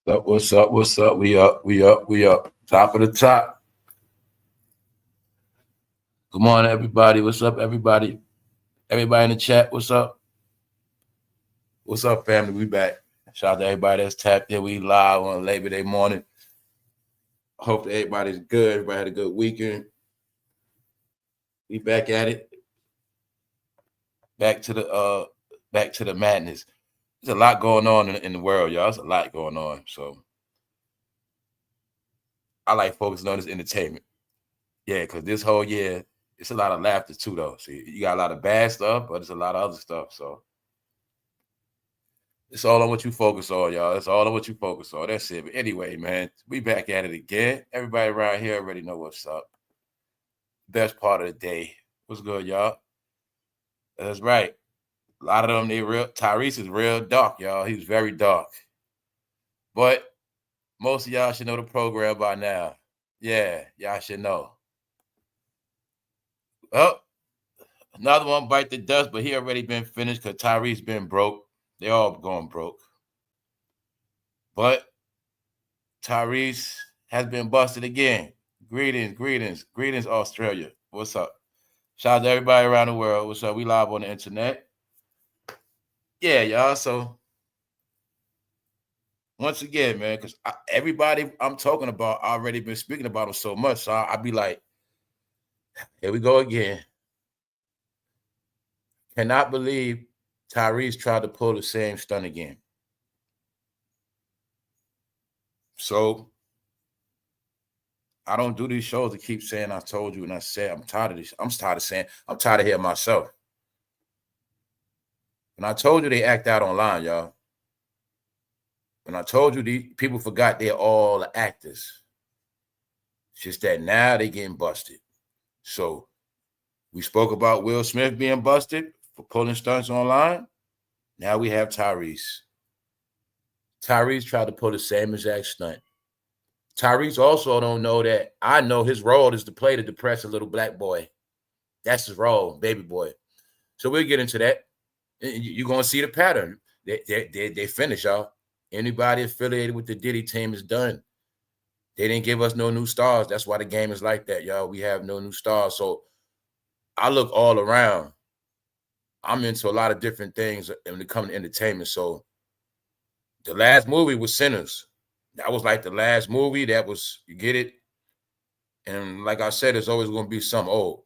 What's up? What's up? We up. We up. We up. Top of the top. Good morning, everybody. What's up, everybody? Everybody in the chat. What's up? What's up, family? We back. Shout out to everybody that's tapped in. We live on Labor Day morning. Hope that everybody's good. Everybody had a good weekend. We back at it. Back to the madness. There's a lot going on in the world, y'all. There's a lot going on. So I like focusing on this entertainment. Yeah, because this whole year, it's a lot of laughter too, though. See, you got a lot of bad stuff, but it's a lot of other stuff. So it's all on what you focus on, y'all. It's all on what you focus on. That's it. But anyway, man, we back at it again. Everybody around here already know what's up. Best part of the day. What's good, y'all? That's right. A lot of them, they real. TYRESE is real dark, y'all. He's very dark. But most of y'all should know the program by now. Yeah, y'all should know. Oh, another one bite the dust, but he already been finished because TYRESE been broke. They all going broke. But TYRESE has been busted again. Greetings, Australia. What's up? Shout out to everybody around the world. What's up? We live on the internet. Yeah, y'all. So once again, man, because everybody I'm talking about already been speaking about them so much. So I'll be like, here we go again. Cannot believe TYRESE tried to pull the same stunt again. So I don't do these shows to keep saying I told you and I said. I'm tired of this. I'm tired of saying, I'm tired of hearing myself. When I told you they act out online, y'all. When I told you these people forgot they're all actors. It's just that now they getting busted. So we spoke about Will Smith being busted for pulling stunts online. Now we have TYRESE. TYRESE tried to pull the same exact stunt. TYRESE also don't know that I know his role is to play the depressed little black boy. That's his role, baby boy. So we'll get into that. You're going to see the pattern. They finish, y'all. Anybody affiliated with the Diddy team is done. They didn't give us no new stars. That's why the game is like that, y'all. We have no new stars. So I look all around. I'm into a lot of different things when it comes to entertainment. So the last movie was Sinners. That was like the last movie. That was, you get it? And like I said, there's always going to be some old.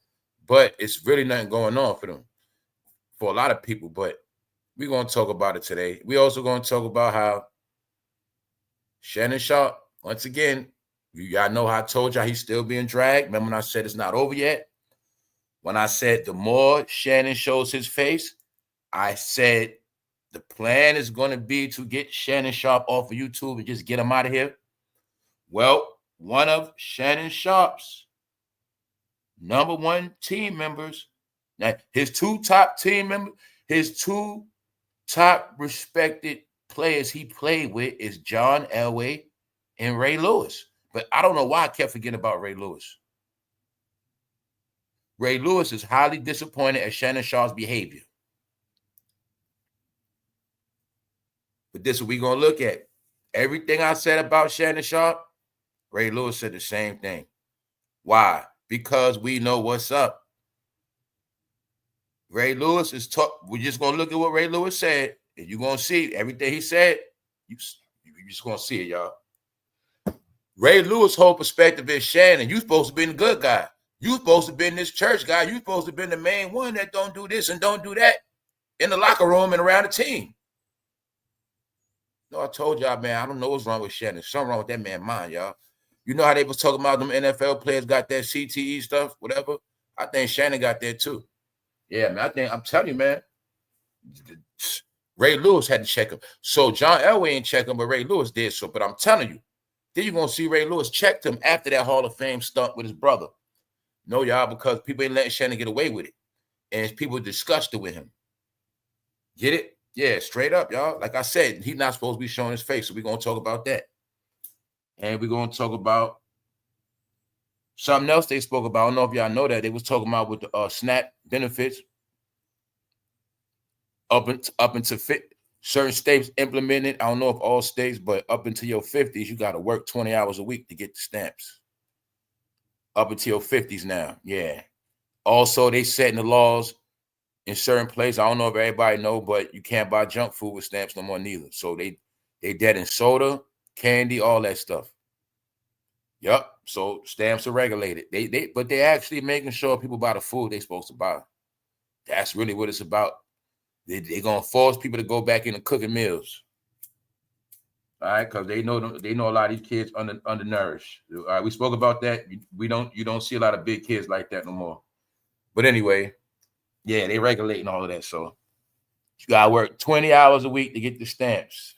But it's really nothing going on for them, for a lot of people. But we're going to talk about it today. We're also going to talk about how Shannon Sharpe, once again, y'all know how I told y'all he's still being dragged. Remember when I said it's not over yet? When I said the more Shannon shows his face, I said the plan is going to be to get Shannon Sharpe off of YouTube and just get him out of here. Well, one of Shannon Sharpe's number one team members, now his two top team members, his two top respected players he played with is John Elway and Ray Lewis. But I don't know why I kept forgetting about Ray Lewis. Ray Lewis is highly disappointed at Shannon Sharpe's behavior. But this is what we're going to look at. Everything I said about Shannon Sharpe, Ray Lewis said the same thing. Why? Because we know what's up. Ray Lewis is we're just going to look at what Ray Lewis said, and you're going to see everything he said. You're just going to see it, y'all. Ray Lewis' whole perspective is Shannon. You're supposed to be the good guy. You're supposed to be this church guy. You're supposed to be the main one that don't do this and don't do that in the locker room and around the team. No, I told y'all, man, I don't know what's wrong with Shannon. Something wrong with that man's mind, y'all. You know how they was talking about them NFL players got that CTE stuff, whatever? I think Shannon got that too. Yeah, man, I'm telling you, man, Ray Lewis had to check him. So John Elway ain't check him, but Ray Lewis did so. But I'm telling you, then you're going to see Ray Lewis checked him after that Hall of Fame stunt with his brother. No, y'all, because people ain't letting Shannon get away with it. And people disgusted with him. Get it? Yeah, straight up, y'all. Like I said, he's not supposed to be showing his face, so we're going to talk about that. And we're going to talk about something else they spoke about. I don't know if y'all know that. They was talking about with the SNAP benefits up into Certain states implement it. I don't know if all states, but up until your 50s, you got to work 20 hours a week to get the stamps. Up until your 50s now. Yeah. Also, they setting the laws in certain places. I don't know if everybody know, but you can't buy junk food with stamps no more neither. So they dead in soda, candy, all that stuff. Yep. So stamps are regulated. But they're actually making sure people buy the food they're supposed to buy. That's really what it's about. They're gonna force people to go back into cooking meals. All right, because they know a lot of these kids undernourished. All right, we spoke about that. You don't see a lot of big kids like that no more. But anyway, yeah, they regulating all of that. So you gotta work 20 hours a week to get the stamps.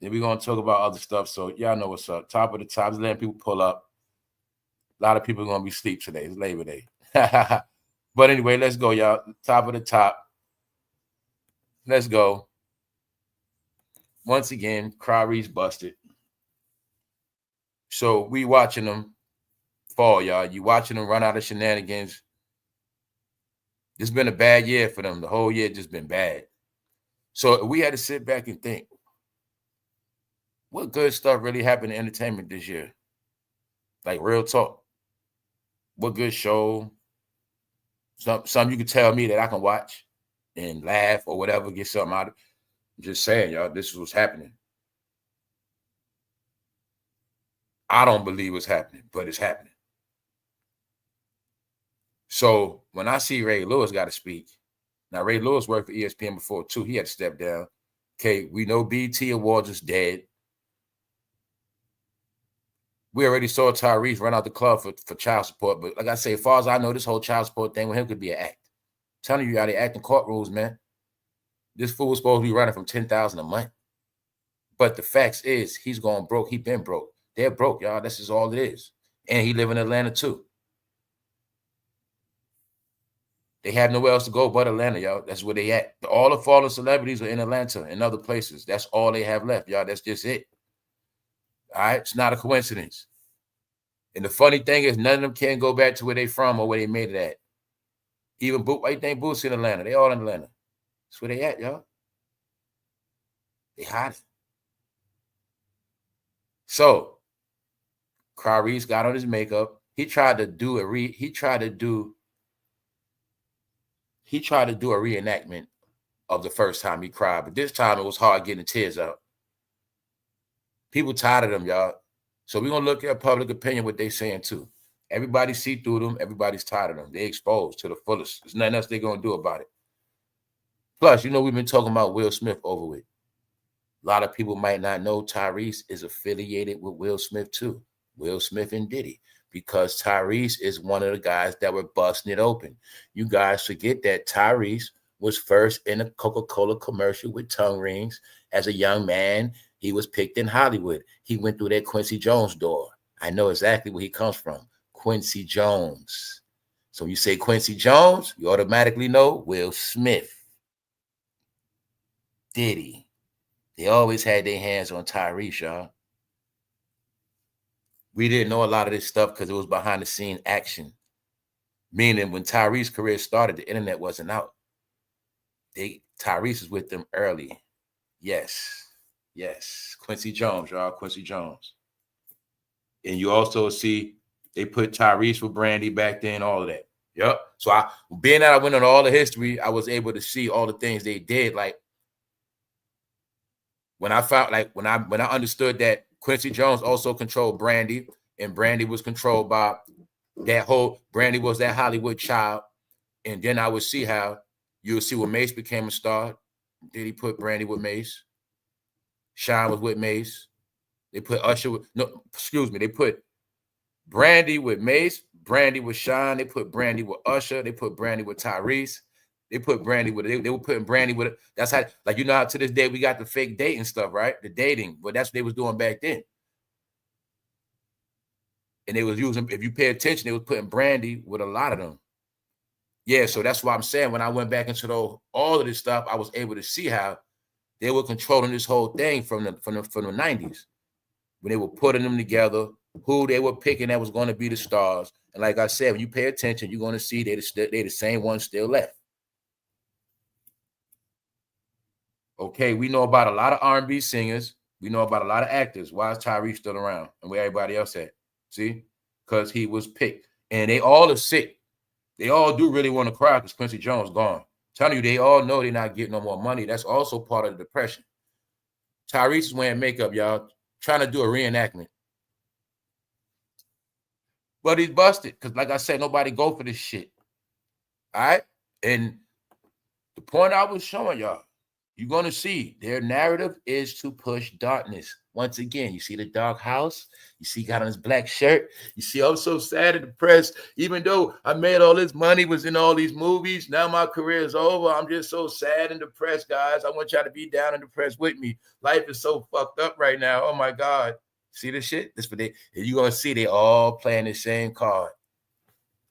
Then we're gonna talk about other stuff. So y'all know what's up. Top of the top, just letting people pull up. A lot of people are gonna be asleep today. It's Labor Day. But anyway, let's go, y'all. Top of the top. Let's go. Once again, CRYRESE busted. So we watching them fall, y'all. You watching them run out of shenanigans. It's been a bad year for them. The whole year just been bad. So we had to sit back and think, what good stuff really happened in entertainment this year? Like real talk. What good show? Some you can tell me that I can watch and laugh or whatever, get something out of it. I'm just saying, y'all, this is what's happening. I don't believe what's happening, but it's happening. So when I see Ray Lewis got to speak, now Ray Lewis worked for ESPN before too. He had to step down. Okay, we know BT Awards is dead. We already saw TYRESE run out the club for child support. But like I say, as far as I know, this whole child support thing with him could be an act. I'm telling you how they act in court rules, man. This fool was supposed to be running from $10,000 a month. But the facts is he's going broke. He been broke. They're broke, y'all. This is all it is. And he live in Atlanta too. They have nowhere else to go but Atlanta, y'all. That's where they at. All the fallen celebrities are in Atlanta and other places. That's all they have left, y'all. That's just it. All right? It's not a coincidence. And the funny thing is, none of them can go back to where they from or where they made it at. Even why you think Boosie in Atlanta? They all in Atlanta. That's where they at, y'all. They hot. So, CRYRESE got on his makeup. He tried to do a reenactment of the first time he cried, but this time it was hard getting the tears out. People tired of them, y'all. So we're going to look at public opinion, what they saying too. Everybody see through them. Everybody's tired of them. They exposed to the fullest. There's nothing else they're going to do about it. Plus, you know, we've been talking about Will Smith over with. A lot of people might not know TYRESE is affiliated with Will Smith too. Will Smith and Diddy. Because TYRESE is one of the guys that were busting it open. You guys forget that TYRESE was first in a Coca-Cola commercial with tongue rings. As a young man, he was picked in Hollywood. He went through that Quincy Jones door. I know exactly where he comes from. Quincy Jones. So you say Quincy Jones, you automatically know Will Smith. Diddy. They always had their hands on TYRESE, y'all. We didn't know a lot of this stuff because it was behind the scene action. Meaning when TYRESE's career started, the internet wasn't out. TYRESE was with them early. Yes. Quincy Jones, y'all. Quincy Jones. And you also see they put TYRESE with Brandy back then, all of that. Yep. So being that I went on all the history, I was able to see all the things they did. Like when I found, like when I understood that Quincy Jones also controlled Brandy, and Brandy was controlled by Brandy was that Hollywood child. And then I would see how you'll see when Mace became a star. Did he put Brandy with Mace? Sean was with Mace. They put they put Brandy with Mace, Brandy with Sean, they put Brandy with Usher, they put Brandy with TYRESE, they put Brandy with they were putting Brandy with it. That's how, like, you know how to this day we got the fake dating stuff, right? The dating, but that's what they was doing back then. And they was using, if you pay attention, they was putting Brandy with a lot of them. Yeah, so that's why I'm saying when I went back into all of this stuff, I was able to see how they were controlling this whole thing from the 90s. When they were putting them together, who they were picking that was going to be the stars. And like I said, when you pay attention, you're going to see they're the same ones still left. Okay, we know about a lot of R&B singers. We know about a lot of actors. Why is TYRESE still around? And where everybody else at? See? Because he was picked. And they all are sick. They all do really want to cry because Quincy Jones gone. Telling you, they all know they're not getting no more money. That's also part of the depression. TYRESE is wearing makeup, y'all, trying to do a reenactment. But he's busted because, like I said, nobody go for this shit. All right? And the point I was showing y'all, you're going to see their narrative is to push darkness. Once again, you see the dark house. You see he got on his black shirt. You see I'm so sad and depressed. Even though I made all this money, was in all these movies, now my career is over. I'm just so sad and depressed, guys. I want y'all to be down and depressed with me. Life is so fucked up right now. Oh, my God. See this shit? This for they. You're going to see they all playing the same card.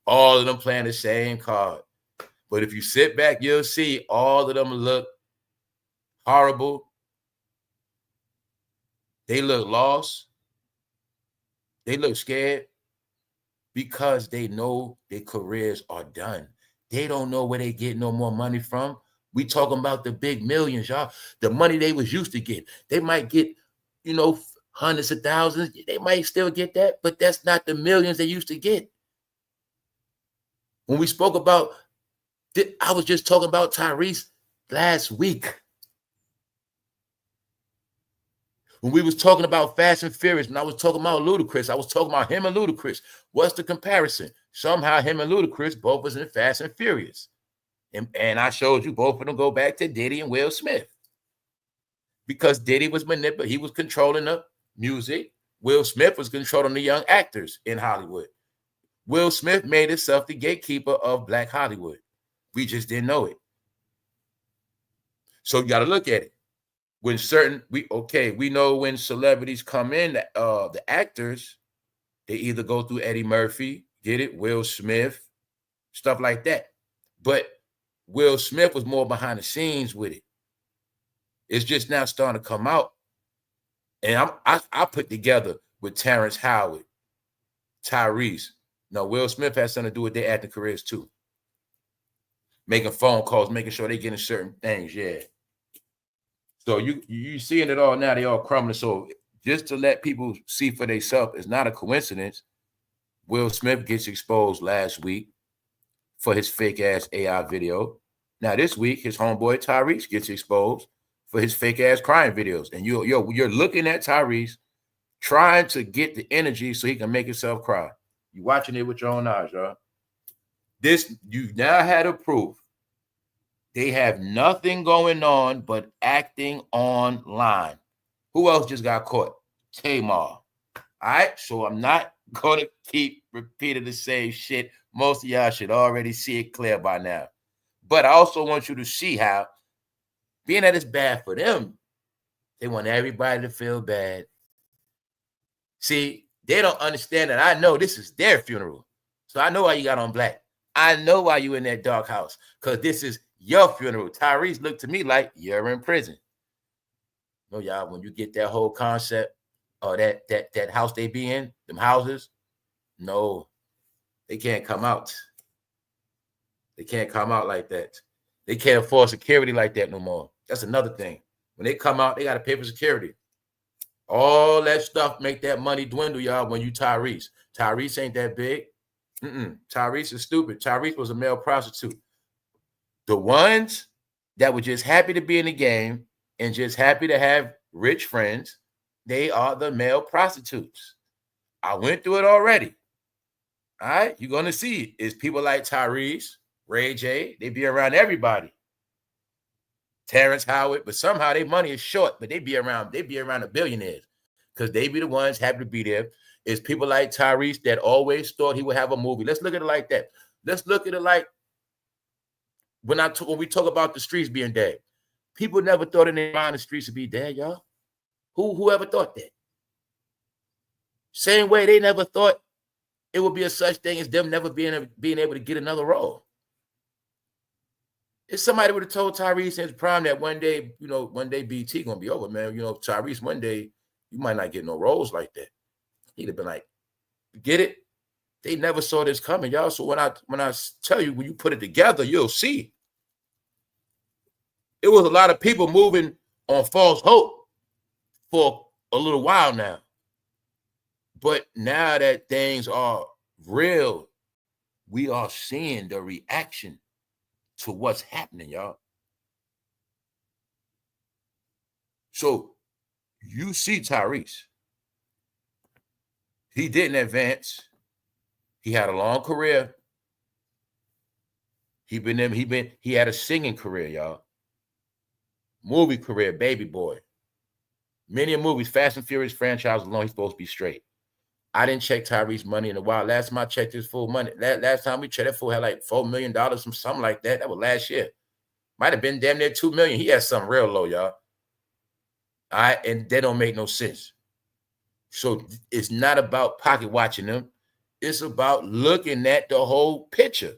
All of them playing the same card. But if you sit back, you'll see all of them look horrible. They look lost. They look scared because they know their careers are done. They don't know where they get no more money from. We talking about the big millions, y'all. The money they was used to get. They might get, you know, hundreds of thousands. They might still get that, but that's not the millions they used to get. When we spoke about, I was just talking about TYRESE last week. When we was talking about Fast and Furious, when I was talking about Ludacris, I was talking about him and Ludacris. What's the comparison? Somehow him and Ludacris both was in Fast and Furious. And I showed you both of them go back to Diddy and Will Smith. Because Diddy was manipulating, he was controlling the music. Will Smith was controlling the young actors in Hollywood. Will Smith made himself the gatekeeper of Black Hollywood. We just didn't know it. So you got to look at it. When we know when celebrities come in, the actors, they either go through Eddie Murphy, get it, Will Smith, stuff like that. But Will Smith was more behind the scenes with it. It's just now starting to come out. And I put together with Terrence Howard, TYRESE. No, Will Smith has something to do with their acting careers too. Making phone calls, making sure they're getting certain things, yeah. So you seeing it all now, they all crumbling. So just to let people see for themselves, it's not a coincidence. Will Smith gets exposed last week for his fake ass AI video. Now this week, his homeboy TYRESE gets exposed for his fake ass crying videos. And you're looking at TYRESE trying to get the energy so he can make himself cry. You're watching it with your own eyes, y'all. This, you now had a proof. They have nothing going on but acting online. Who else just got caught? Tamar. All right, so I'm not going to keep repeating the same shit. Most of y'all should already see it clear by now. But I also want you to see how, being that it's bad for them, they want everybody to feel bad. See, they don't understand that I know this is their funeral. So I know why you got on black. I know why you in that dark house, because this is your funeral. TYRESE looked to me like you're in prison. No, y'all, when you get that whole concept or that house they be in, them houses, no, they can't come out. They can't come out like that. They can't afford security like that no more. That's another thing. When they come out, they got to pay for security. All that stuff make that money dwindle, y'all, when you TYRESE. TYRESE ain't that big. TYRESE is stupid. TYRESE was a male prostitute. The ones that were just happy to be in the game and just happy to have rich friends, they are the male prostitutes. I went through it already. All right, you're going to see it. It's people like TYRESE, Ray J, they be around everybody. Terrence Howard, but somehow their money is short, but they be around the billionaires because they be the ones happy to be there. It's people like TYRESE that always thought he would have a movie. Let's look at it like that. Let's look at it like when we talk about the streets being dead. People never thought in their mind the streets would be dead, y'all. Whoever thought that? Same way they never thought it would be a such thing as them never being able to get another role. If somebody would have told TYRESE in his prime that one day BT gonna be over, man, TYRESE, one day you might not get no roles like that. He'd have been like, get it? They never saw this coming, y'all. So when I tell you, when you put it together, you'll see. It was a lot of people moving on false hope for a little while now. But now that things are real, we are seeing the reaction to what's happening, y'all. So you see Tyrese. He didn't advance. He had a long career. He had a singing career, y'all. Movie career, baby boy. Many movies, Fast and Furious franchise alone, he's supposed to be straight. I didn't check Tyrese money in a while. Last time I checked his full money. Last time we checked, that fool had like $4 million, something like that. That was last year. Might have been damn near $2 million. He had something real low, y'all. All right, and they don't make no sense. So it's not about pocket watching them. It's about looking at the whole picture.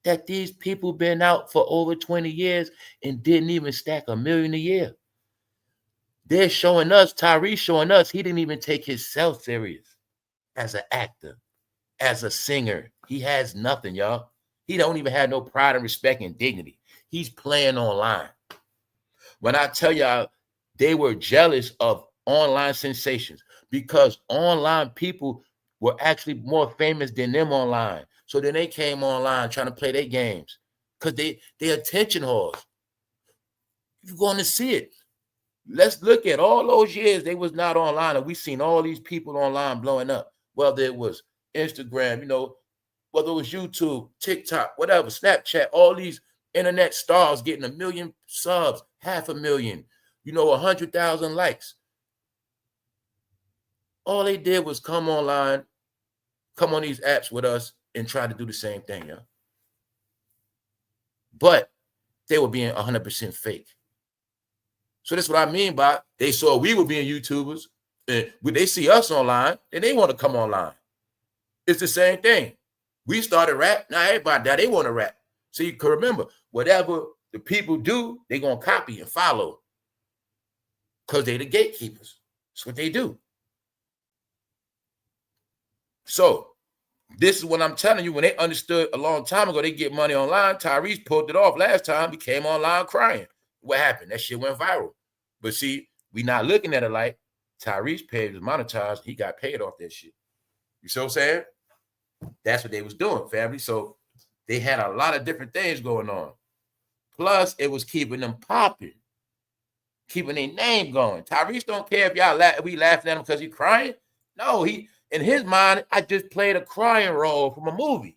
That these people been out for over 20 years and didn't even stack $1 million a year. They're showing us, Tyrese showing us, he didn't even take himself serious as an actor, as a singer. He has nothing, y'all. He don't even have no pride and respect and dignity. He's playing online. When I tell y'all, they were jealous of online sensations because online people were actually more famous than them online. So then they came online trying to play their games because they attention whores. You're going to see it. Let's look at all those years they was not online, and we seen all these people online blowing up, whether it was Instagram, whether it was YouTube, TikTok, whatever, Snapchat, all these internet stars getting 1 million subs, 500,000, 100,000 likes. All they did was come online, come on these apps with us and try to do the same thing, yeah. But they were being 100% fake. So that's what I mean by they saw we were being YouTubers. And when they see us online, and they want to come online. It's the same thing. We started rap. Now everybody now they want to rap. So you can remember, whatever the people do, they're going to copy and follow. Because they're the gatekeepers. That's what they do. So this is what I'm telling you. When they understood a long time ago, they get money online. Tyrese pulled it off last time. He came online crying. What happened? That shit went viral. But see, we not looking at it like Tyrese paid was monetized. He got paid off that shit. You see what I'm saying? That's what they was doing, family. So they had a lot of different things going on. Plus, it was keeping them popping, keeping their name going. Tyrese don't care if we laughing at him because he's crying. No, in his mind, I just played a crying role from a movie.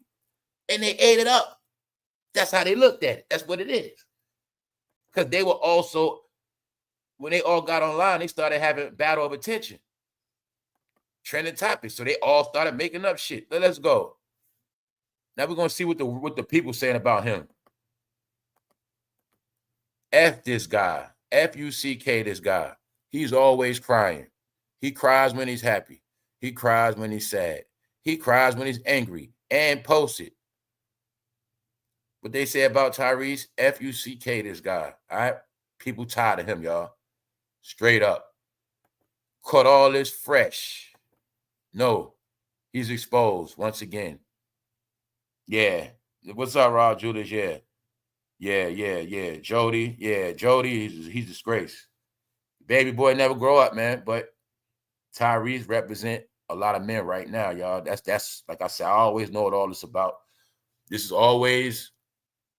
And they ate it up. That's how they looked at it. That's what it is. Because they were also, when they all got online, they started having battle of attention. Trending topics. So they all started making up shit. Let's go. Now we're going to see what the people saying about him. F this guy. F-U-C-K this guy. He's always crying. He cries when he's happy. He cries when he's sad. He cries when he's angry and posts it. What they say about Tyrese, F-U-C-K this guy. All right? People tired of him, y'all. Straight up. Caught all this fresh. No, he's exposed once again. Yeah. What's up, Rod Judas? Yeah. Yeah. Jody. Yeah, Jody, he's disgraced. Baby boy never grow up, man. But Tyrese represent a lot of men right now, y'all. That's like I said, I always know what all this about. This is always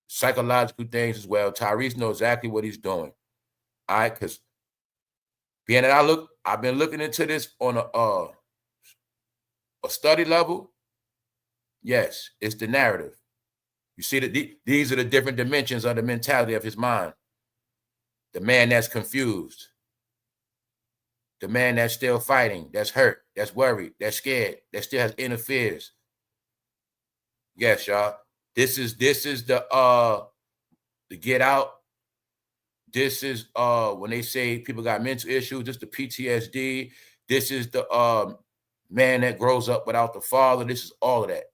psychological things as well. Tyrese knows exactly what he's doing. All right, because being that I've been looking into this on a study level. Yes, it's the narrative. You see that these are the different dimensions of the mentality of his mind. The man that's confused. The man that's still fighting, that's hurt, that's worried, that's scared, that still has inner fears. Yes, y'all. This is the get out. This is when they say people got mental issues, this is the PTSD. This is the man that grows up without the father. This is all of that.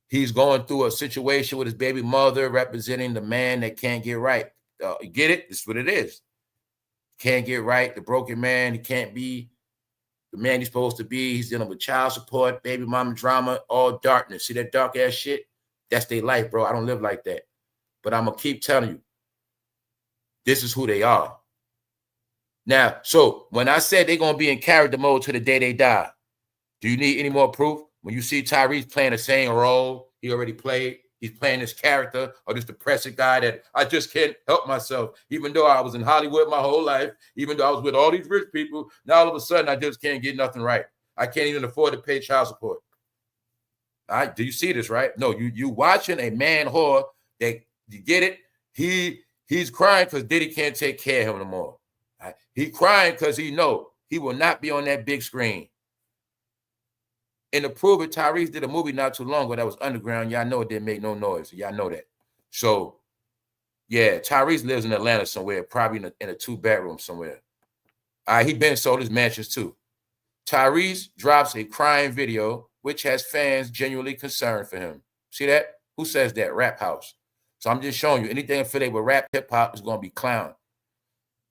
He's going through a situation with his baby mother representing the man that can't get right. You get it? This is what it is. Can't get right. The broken man. He can't be the man he's supposed to be. He's dealing with child support, baby mama drama, all darkness. See that dark ass shit? That's their life, bro. I don't live like that. But I'm going to keep telling you. This is who they are. Now, so when I said they're going to be in character mode to the day they die, do you need any more proof? When you see Tyrese playing the same role he already played, he's playing this character or this depressive guy that I just can't help myself. Even though I was in Hollywood my whole life, even though I was with all these rich people, now all of a sudden I just can't get nothing right. I can't even afford to pay child support. All right, do you see this, right? No, you watching a man whore that, you get it? He's crying because Diddy can't take care of him no more. Right? He crying because he know he will not be on that big screen. And to prove it, Tyrese did a movie not too long ago that was underground. Y'all know it didn't make no noise. Y'all know that. So, yeah, Tyrese lives in Atlanta somewhere, probably in a 2-bedroom somewhere. All right, he been sold his mansions too. Tyrese drops a crying video, which has fans genuinely concerned for him. See that? Who says that? Rap House. So I'm just showing you anything affiliated with rap hip-hop is going to be clown.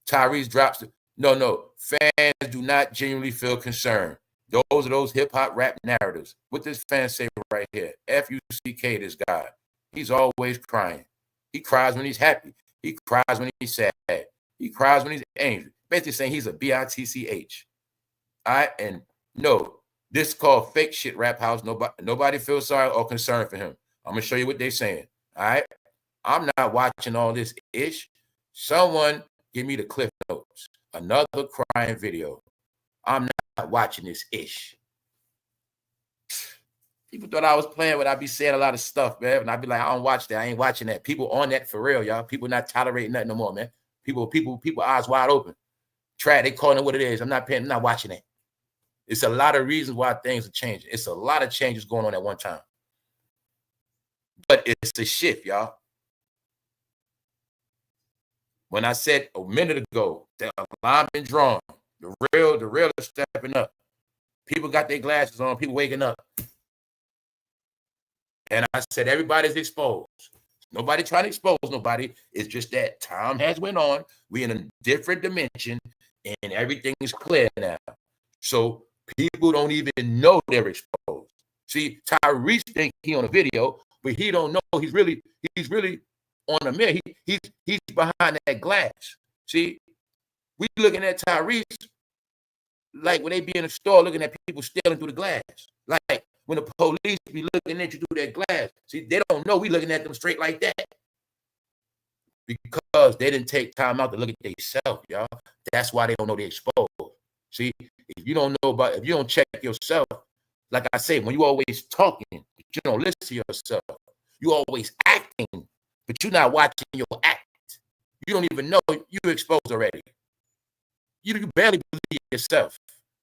Tyrese drops it. No. Fans do not genuinely feel concerned. Those are those hip-hop rap narratives. What does fans say right here? F-U-C-K, this guy. He's always crying. He cries when he's happy. He cries when he's sad. He cries when he's angry. Basically saying he's a B-I-T-C-H. All right? And no, this is called fake shit, Rap House. Nobody feels sorry or concerned for him. I'm going to show you what they're saying. All right? I'm not watching all this ish. Someone give me the cliff notes. Another crying video. I'm not watching this ish. People thought I was playing when I be saying a lot of stuff, man. And I'd be like, I don't watch that. I ain't watching that. People on that for real, y'all. People not tolerating nothing no more, man. People eyes wide open. They calling it what it is. I'm not watching that. It's a lot of reasons why things are changing. It's a lot of changes going on at one time. But it's a shift, y'all. When I said a minute ago that a line been drawn, the real is stepping up. People got their glasses on, people waking up. And I said everybody's exposed. Nobody trying to expose nobody. It's just that time has went on. We're in a different dimension and everything is clear now. So people don't even know they're exposed. See, Tyrese think he on a video, but he don't know he's really on a mirror. He's behind that glass. See, we looking at Tyrese like when they be in a store looking at people stealing through the glass. Like when the police be looking at you through that glass. See, they don't know we looking at them straight like that. Because they didn't take time out to look at themselves, y'all. That's why they don't know they're exposed. See, if you don't check yourself, like I say, when you always talking, but you don't listen to yourself, you always acting, but you're not watching your act. You don't even know you're exposed already. You barely believe yourself.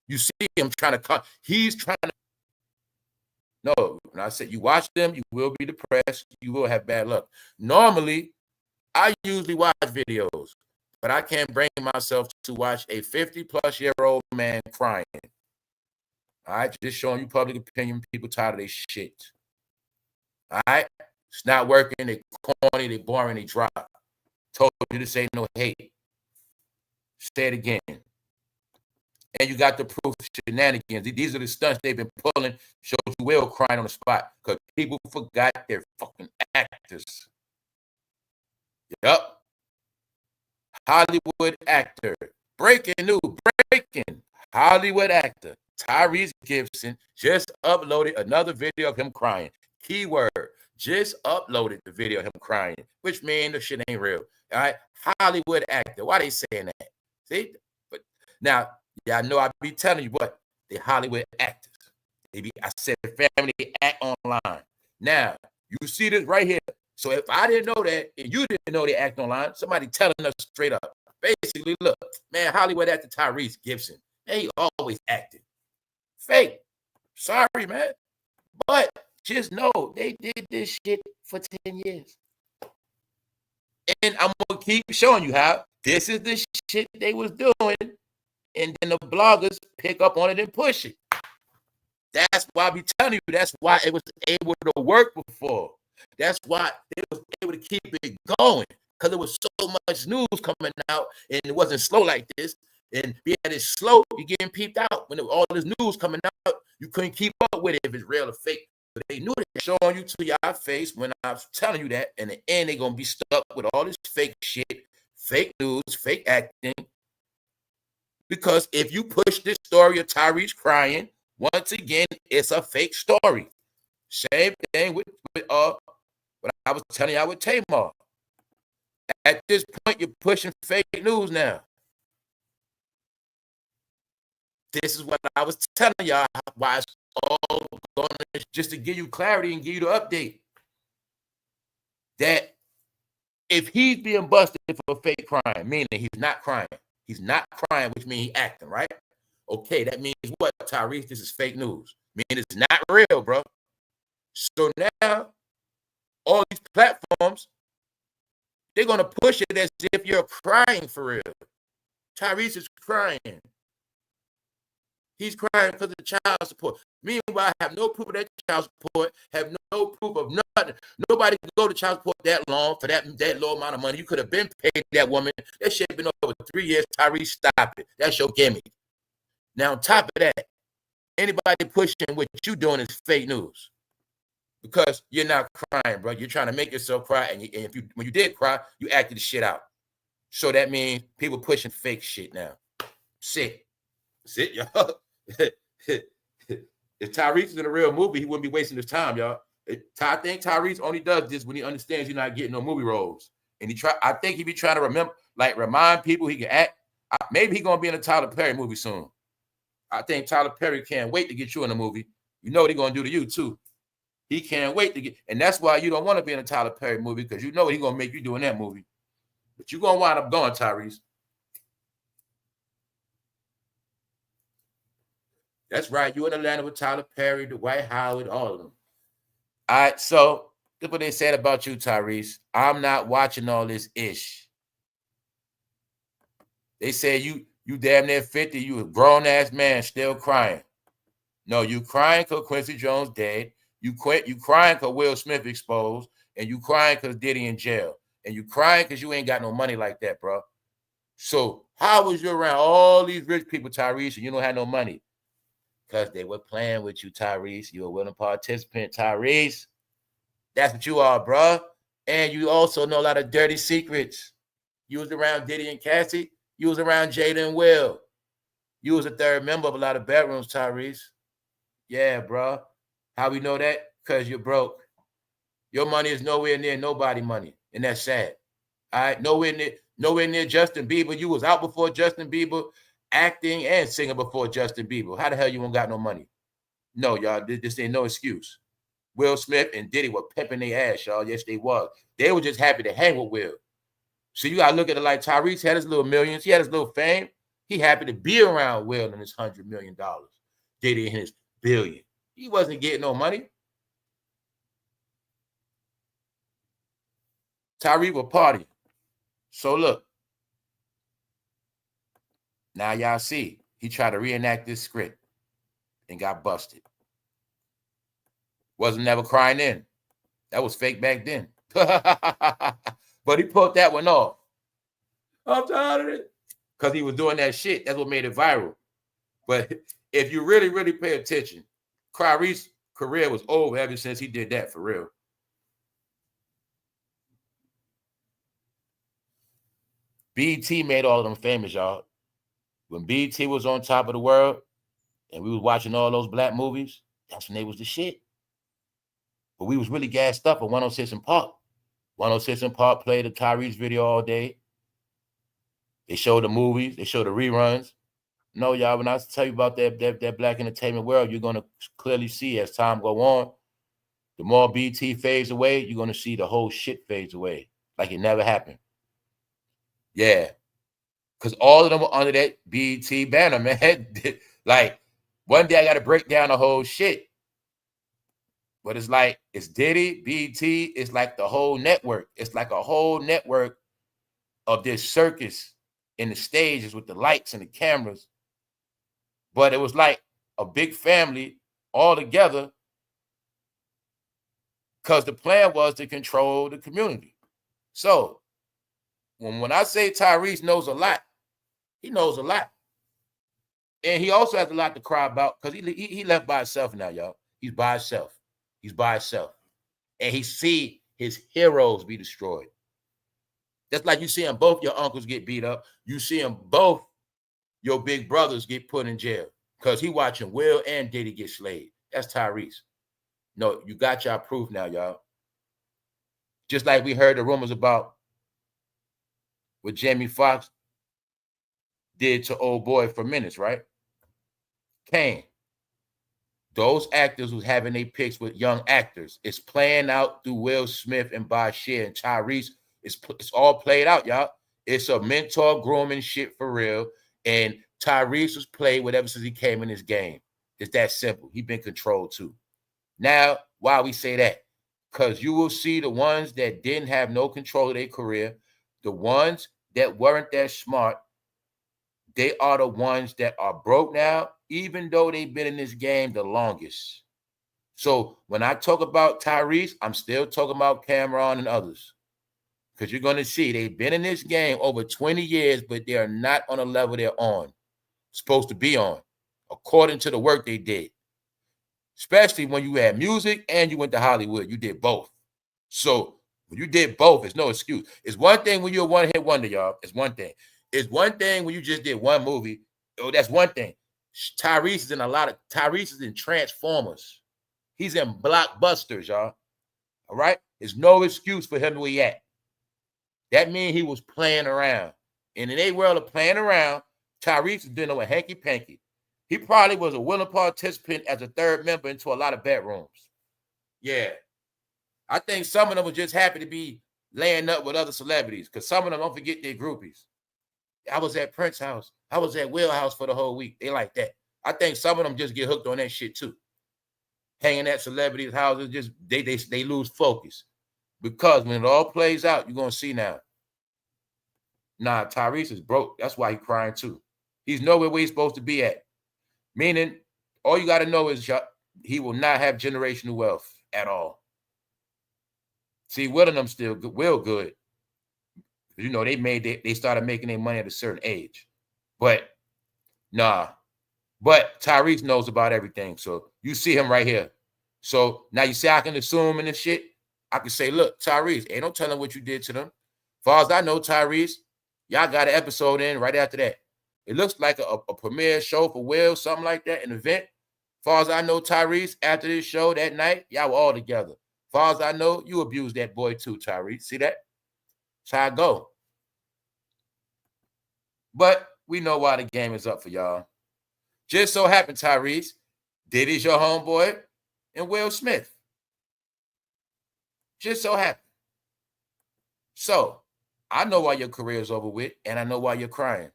You see him trying to cut. He's trying to. No, when I said you watch them, you will be depressed. You will have bad luck. Normally, I usually watch videos, but I can't bring myself to watch a 50-plus-year-old man crying. All right, just showing you public opinion. People tired of their shit. All right, it's not working. They corny, they boring, they dry. Told you to say no hate. Say it again. And you got the proof shenanigans. These are the stunts they've been pulling. Shows you Will crying on the spot because people forgot they're fucking actors. Yup. Hollywood actor. Breaking news. Hollywood actor Tyrese Gibson just uploaded another video of him crying. Keyword. Just uploaded the video of him crying, which means the shit ain't real. All right. Hollywood actor. Why they saying that? See? But now, y'all know I be telling you what, they Hollywood actors. I said family act online. Now, you see this right here. So if I didn't know that and you didn't know they act online, somebody telling us straight up. Basically, look, man, Hollywood actor Tyrese Gibson, man, he always acted. Fake. Sorry, man. But just know they did this shit for 10 years. And I'm going to keep showing you how this is the shit they was doing. And then the bloggers pick up on it and push it. That's why I be telling you, that's why it was able to work before. That's why they was able to keep it going. Because there was so much news coming out and it wasn't slow like this. And being that it's slow, you're getting peeped out. When all this news coming out, you couldn't keep up with it if it's real or fake. But they knew they showing you to your face when I was telling you that. In the end, they're going to be stuck with all this fake shit, fake news, fake acting. Because if you push this story of Tyrese crying, once again, it's a fake story. Same thing with what I was telling y'all with Tamar. At this point, you're pushing fake news now. This is what I was telling y'all, why it's all going on, just to give you clarity and give you the update. That if he's being busted for fake crime, meaning he's not crying, which means he's acting, right? Okay, that means what, Tyrese? This is fake news. Meaning it's not real, bro. So now, all these platforms, they're going to push it as if you're crying for real. Tyrese is crying. He's crying because of the child support. Meanwhile, I have no proof of that child support, have no proof of nothing. Nobody can go to child support that long for that low amount of money. You could have been paid that woman. That shit been over 3 years. Tyrese, stop it. That's your gimmick. Now, on top of that, anybody pushing what you doing is fake news. Because you're not crying, bro. You're trying to make yourself cry. And when you did cry, you acted the shit out. So that means people pushing fake shit now. Sick, y'all. If Tyrese is in a real movie, he wouldn't be wasting his time, y'all. I think Tyrese only does this when he understands you're not getting no movie roles. And I think he be trying to remind people he can act. Maybe he's gonna be in a Tyler Perry movie soon. I think Tyler Perry can't wait to get you in a movie. You know what he's gonna do to you too. He can't wait to get, and that's why you don't want to be in a Tyler Perry movie, because you know what he's gonna make you do in that movie. But you're gonna wind up going, Tyrese. That's right. You in Atlanta with Tyler Perry, Dwight Howard, all of them. All right, so look what they said about you, Tyrese. I'm not watching all this ish. They said you damn near 50, you a grown-ass man still crying. No, you crying because Quincy Jones dead. You crying because Will Smith exposed. And you crying because Diddy in jail. And you crying because you ain't got no money like that, bro. So how was you around all these rich people, Tyrese, and you don't have no money? Because they were playing with you, Tyrese. You're a willing participant, Tyrese. That's what you are, bro. And you also know a lot of dirty secrets. You was around Diddy and Cassie. You was around Jada and Will. You was a third member of a lot of bedrooms, Tyrese. Yeah, bro. How we know that? Because you're broke. Your money is nowhere near nobody money. And that's sad. All right? Nowhere near Justin Bieber. You was out before Justin Bieber, acting and singing before Justin Bieber. How the hell you won't got no money? No, y'all, this ain't no excuse. Will Smith and Diddy were pimping their ass, y'all. Yes, they was. They were just happy to hang with Will. So you got to look at it like Tyrese had his little millions. He had his little fame. He happy to be around Will and his $100 million. Diddy and his billion. He wasn't getting no money. Tyrese was partying. So look. Now y'all see. He tried to reenact this script and got busted. Wasn't never crying in. That was fake back then. But he pulled that one off. I'm tired of it. Because he was doing that shit. That's what made it viral. But if you really, really pay attention, CRYRESE's career was over ever since he did that for real. BET made all of them famous, y'all. When BET was on top of the world and we was watching all those black movies, that's when they was the shit. But we was really gassed up at 106 & Park. 106 & Park played the TYRESE video all day. They showed the movies. They showed the reruns. No, y'all, when I tell you about that black entertainment world, you're going to clearly see as time go on, the more BET fades away, you're going to see the whole shit fades away like it never happened. Yeah. Because all of them were under that BET banner, man. Like, one day I got to break down the whole shit. But it's like, it's Diddy, BET, it's like the whole network. It's like a whole network of this circus in the stages with the lights and the cameras. But it was like a big family all together because the plan was to control the community. So when I say Tyrese knows a lot, he knows a lot. And he also has a lot to cry about because he left by himself now, y'all. He's by himself. He's by himself. And he see his heroes be destroyed. That's like you seeing both your uncles get beat up. You seeing both your big brothers get put in jail because he watching Will and Diddy get slayed. That's Tyrese. No, you got y'all proof now, y'all. Just like we heard the rumors about what Jamie Foxx did to old boy for minutes, right? Kane. Those actors who's having their picks with young actors. It's playing out through Will Smith and Bashir and Tyrese. It's all played out, y'all. It's a mentor grooming shit for real. And Tyrese was played whatever since he came in this game. It's that simple. He been controlled too. Now, why we say that? Because you will see the ones that didn't have no control of their career, the ones that weren't that smart, they are the ones that are broke now, even though they've been in this game the longest. So when I talk about Tyrese, I'm still talking about Cameron and others. Because you're going to see they've been in this game over 20 years, but they are not on a level they're on, supposed to be on, according to the work they did. Especially when you had music and you went to Hollywood. You did both. So when you did both, it's no excuse. It's one thing when you're a one-hit wonder, y'all. It's one thing. It's one thing when you just did one movie. Oh, that's one thing. Tyrese is in Tyrese is in Transformers. He's in blockbusters, y'all. All right? There's no excuse for him where he at. That means he was playing around. And in a world of playing around, Tyrese is dealing with hanky-panky. He probably was a willing participant as a third member into a lot of bedrooms. Yeah. I think some of them were just happy to be laying up with other celebrities because some of them don't forget their groupies. I was at Prince's house. I was at Will's house for the whole week. They like that. I think some of them just get hooked on that shit too. Hanging at celebrities' houses, just they lose focus. Because when it all plays out, you're going to see now. Nah, Tyrese is broke. That's why he's crying too. He's nowhere where he's supposed to be at. Meaning, all you got to know is he will not have generational wealth at all. See, Will and them still good. Will good. You know, they started making their money at a certain age. But, nah. But Tyrese knows about everything. So, you see him right here. So, now you see I can assume in this shit. I can say, look, Tyrese, ain't no telling what you did to them. As far as I know, Tyrese, y'all got an episode in right after that. It looks like a premiere show for Will, something like that, an event. As far as I know, Tyrese, after this show that night, y'all were all together. As far as I know, you abused that boy too, Tyrese. See that? That's how I go. But we know why the game is up for y'all. Just so happened, Tyrese, Diddy's your homeboy, and Will Smith. Just so happened. So, I know why your career is over with, and I know why you're crying.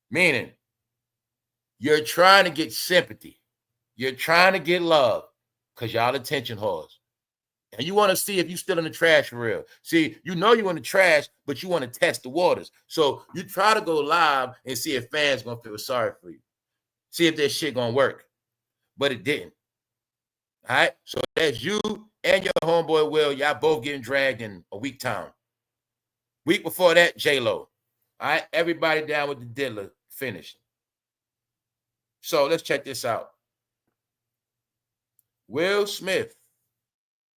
Meaning, you're trying to get sympathy. You're trying to get love because y'all attention whores. And you want to see if you're still in the trash for real. See, you know you're in the trash, but you want to test the waters. So you try to go live and see if fans going to feel sorry for you. See if this shit going to work. But it didn't. All right? So that's you and your homeboy Will. Y'all both getting dragged in a week time. Week before that, J-Lo. All right? Everybody down with the diddler. Finished. So let's check this out. Will Smith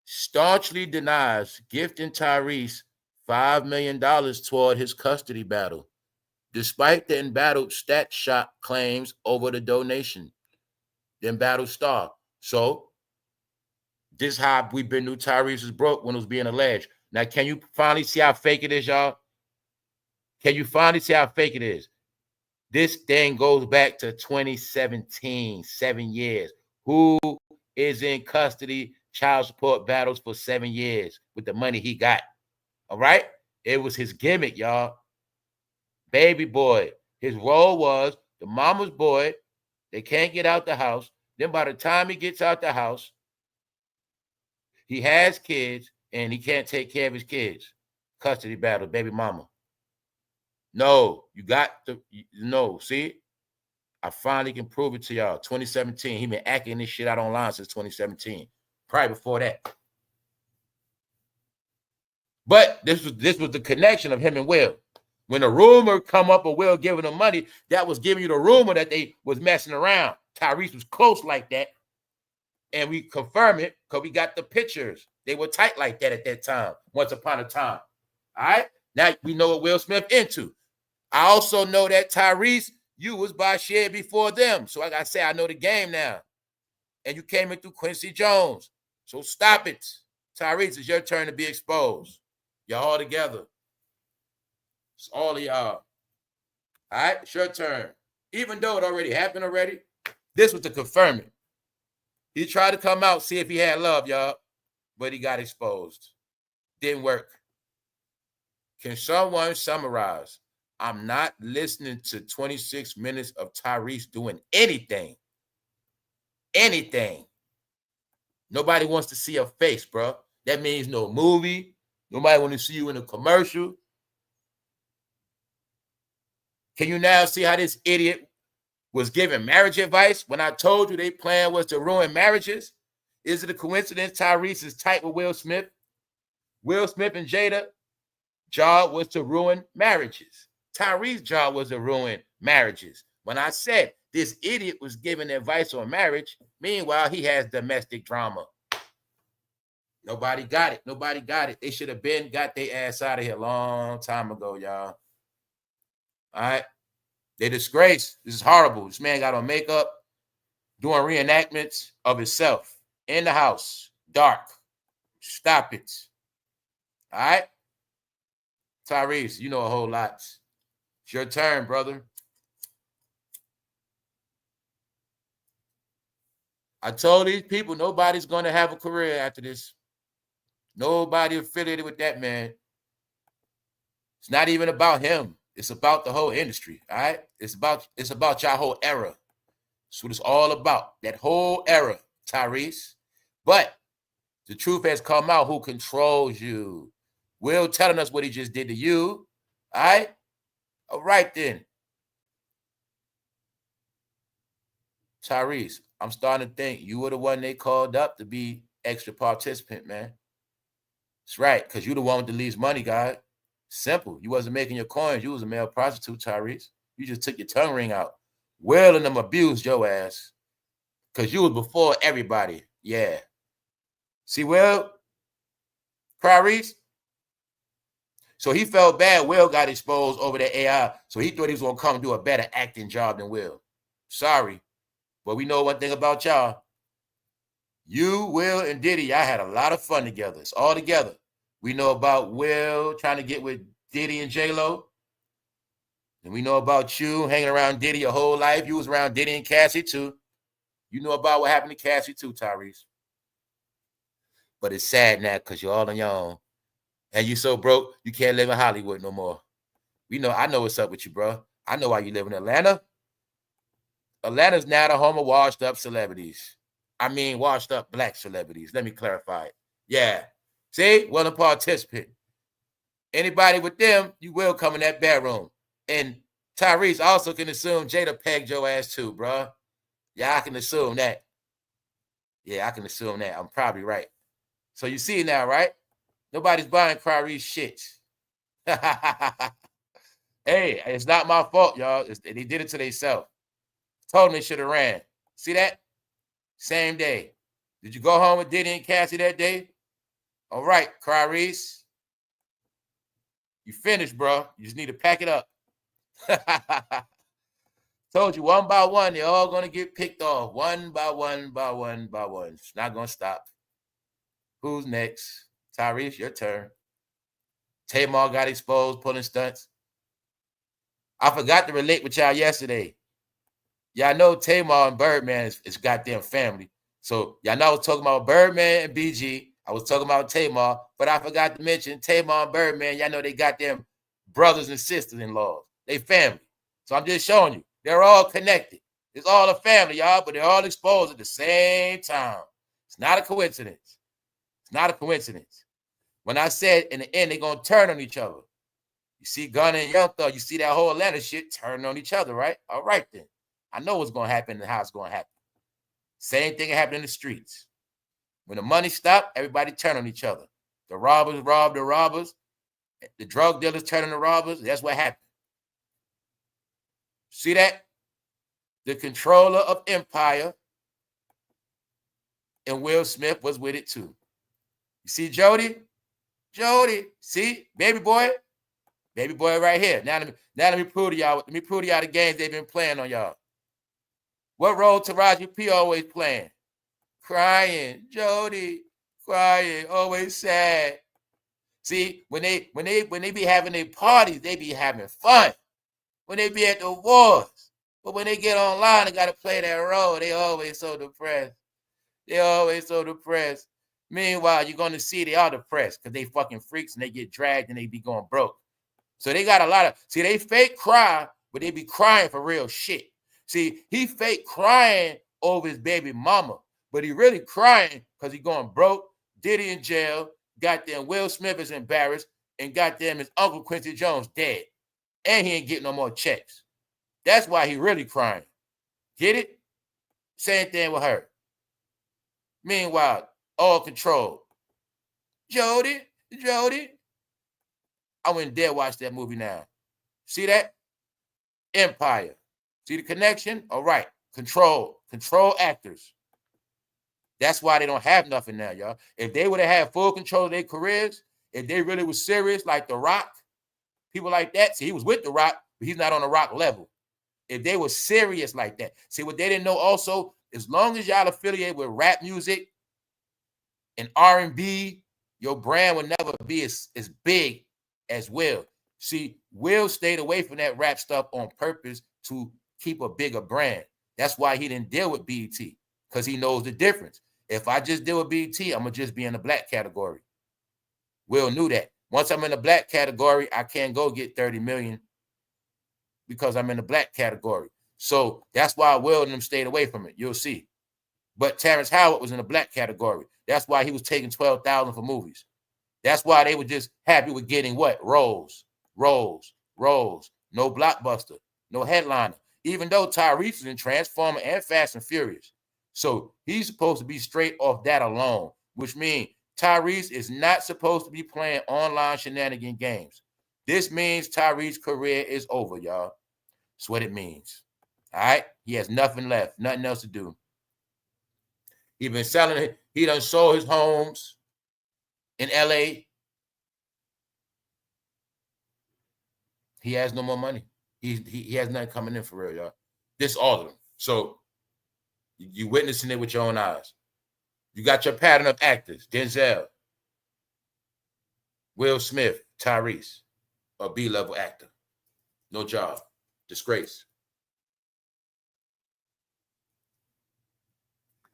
staunchly denies gifting Tyrese $5 million toward his custody battle, despite the embattled stat shot claims over the donation. The embattled star. So, this is how we've been knew Tyrese was broke when it was being alleged. Now, can you finally see how fake it is, y'all? Can you finally see how fake it is? This thing goes back to 2017, 7 years. Who is in custody, child support battles for 7 years with the money he got? All right? It was his gimmick, y'all. Baby boy. His role was the mama's boy. They can't get out the house. Then by the time he gets out the house, he has kids and he can't take care of his kids. Custody battle, baby mama. No, you got to, no, see? I finally can prove it to y'all. 2017, he been acting this shit out online since 2017. Probably before that. But this was the connection of him and Will. When the rumor come up of Will giving them money, that was giving you the rumor that they was messing around. Tyrese was close like that. And we confirm it because we got the pictures. They were tight like that at that time, once upon a time. All right. Now we know what Will Smith into. I also know that Tyrese, you was by Shed before them. So like I say, I know the game now. And you came in through Quincy Jones. So stop it. Tyrese, it's your turn to be exposed. Y'all all together. It's all of y'all. All right, it's your turn. Even though it already happened already, this was to confirm it. He tried to come out, see if he had love, y'all, but he got exposed. Didn't work. Can someone summarize? I'm not listening to 26 minutes of Tyrese doing anything. Anything. Nobody wants to see a face, bro. That means no movie. Nobody wants to see you in a commercial. Can you now see how this idiot was giving marriage advice when I told you their plan was to ruin marriages? Is it a coincidence Tyrese is tight with Will Smith? Will Smith and Jada job was to ruin marriages. Tyrese's job was to ruin marriages. When I said this idiot was giving advice on marriage, meanwhile, he has domestic drama. Nobody got it. Nobody got it. They should have been got their ass out of here a long time ago, y'all. All right. They disgrace. This is horrible. This man got on makeup, doing reenactments of himself in the house. Dark. Stop it. All right. Tyrese, you know a whole lot. It's your turn, brother. I told these people nobody's going to have a career after this. Nobody affiliated with that man. It's not even about him. It's about the whole industry, all right? It's about y'all whole era. That's what it's all about, that whole era, Tyrese. But the truth has come out who controls you. Will telling us what he just did to you, all right? All right, then. Tyrese, I'm starting to think you were the one they called up to be extra participant, man. That's right, because you the one with the least money, guy. Simple. You wasn't making your coins. You was a male prostitute, Tyrese. You just took your tongue ring out. Will and them abused your ass because you was before everybody. Yeah. See, Will, CRYRESE. So he felt bad. Will got exposed over the AI. So he thought he was going to come do a better acting job than Will. Sorry. But we know one thing about y'all. You, Will, and Diddy, y'all had a lot of fun together. It's all together. We know about Will trying to get with Diddy and J-Lo. And we know about you hanging around Diddy your whole life. You was around Diddy and Cassie too. You know about what happened to Cassie too, Tyrese. But it's sad now because you're all on your own. And you so broke, you can't live in Hollywood no more. I know what's up with you, bro. I know why you live in Atlanta. Atlanta's now the home of washed up celebrities. I mean, washed up black celebrities. Let me clarify it. Yeah. See? Well, a participant. Anybody with them, you will come in that bedroom. And Tyrese also can assume Jada pegged your ass too, bro. Yeah, I can assume that. Yeah, I can assume that. I'm probably right. So you see now, right? Nobody's buying CRYRESE shit. Hey, it's not my fault, y'all. They did it to themselves. Told them they should have ran. See that? Same day. Did you go home with Diddy and Cassie that day? All right, CRYRESE. You finished, bro. You just need to pack it up. Told you one by one, they're all going to get picked off. One by one by one by one. It's not going to stop. Who's next? Tyrese, your turn. Tamar got exposed, pulling stunts. I forgot to relate with y'all yesterday. Y'all know Tamar and Birdman is goddamn family. So y'all know I was talking about Birdman and BG. I was talking about Tamar, but I forgot to mention Tamar and Birdman. Y'all know they got them brothers and sisters-in-laws. They family. So I'm just showing you. They're all connected. It's all a family, y'all, but they're all exposed at the same time. It's not a coincidence. It's not a coincidence. When I said in the end, they're going to turn on each other. You see Gunna and Youngthug, you see that whole Atlanta shit turning on each other, right? All right, then. I know what's going to happen and how it's going to happen. Same thing happened in the streets. When the money stopped, everybody turned on each other. The robbers robbed the robbers. The drug dealers turning the robbers. That's what happened. See that? The controller of empire and Will Smith was with it too. You see Jody? Jody. See, baby boy right here. Now let me prove to y'all. Let me prove to y'all the games they've been playing on y'all. What role Taraji P always playing? Crying, Jody, crying, always sad. See, when they be having their parties, they be having fun. When they be at the wars, but when they get online and gotta play that role, they always so depressed. They always so depressed. Meanwhile, you're gonna see they are depressed because they fucking freaks and they get dragged and they be going broke. So they got a lot of, see, they fake cry, but they be crying for real shit. See, he fake crying over his baby mama, but he really crying because he going broke, Diddy in jail, goddamn Will Smith is embarrassed, and goddamn his Uncle Quincy Jones dead. And he ain't getting no more checks. That's why he really crying. Get it? Same thing with her. Meanwhile, all control. Jody. I went there, watch that movie now. See that? Empire. See the connection? All right. Control actors. That's why they don't have nothing now, y'all. If they would have had full control of their careers, if they really was serious, like The Rock, people like that. See, he was with The Rock, but he's not on The Rock level. If they were serious like that. See, what they didn't know also, as long as y'all affiliate with rap music and R&B, your brand will never be as big as Will. See, Will stayed away from that rap stuff on purpose to keep a bigger brand. That's why he didn't deal with BET, because he knows the difference. If I just deal with BET, I'm going to just be in the black category. Will knew that. Once I'm in the black category, I can't go get 30 million because I'm in the black category. So that's why Will and them stayed away from it. You'll see. But Terrence Howard was in the black category. That's why he was taking $12,000 for movies. That's why they were just happy with getting what? Roles. No blockbuster, no headliner. Even though Tyrese is in Transformer and Fast and Furious. So he's supposed to be straight off that alone, which means Tyrese is not supposed to be playing online shenanigan games. This means Tyrese's career is over, y'all. That's what it means. All right? He has nothing left, nothing else to do. He been selling it. He done sold his homes in LA. He has no more money. He has nothing coming in for real, y'all. This all of them. So you witnessing it with your own eyes. You got your pattern of actors: Denzel, Will Smith, Tyrese, a B-level actor. No job. Disgrace.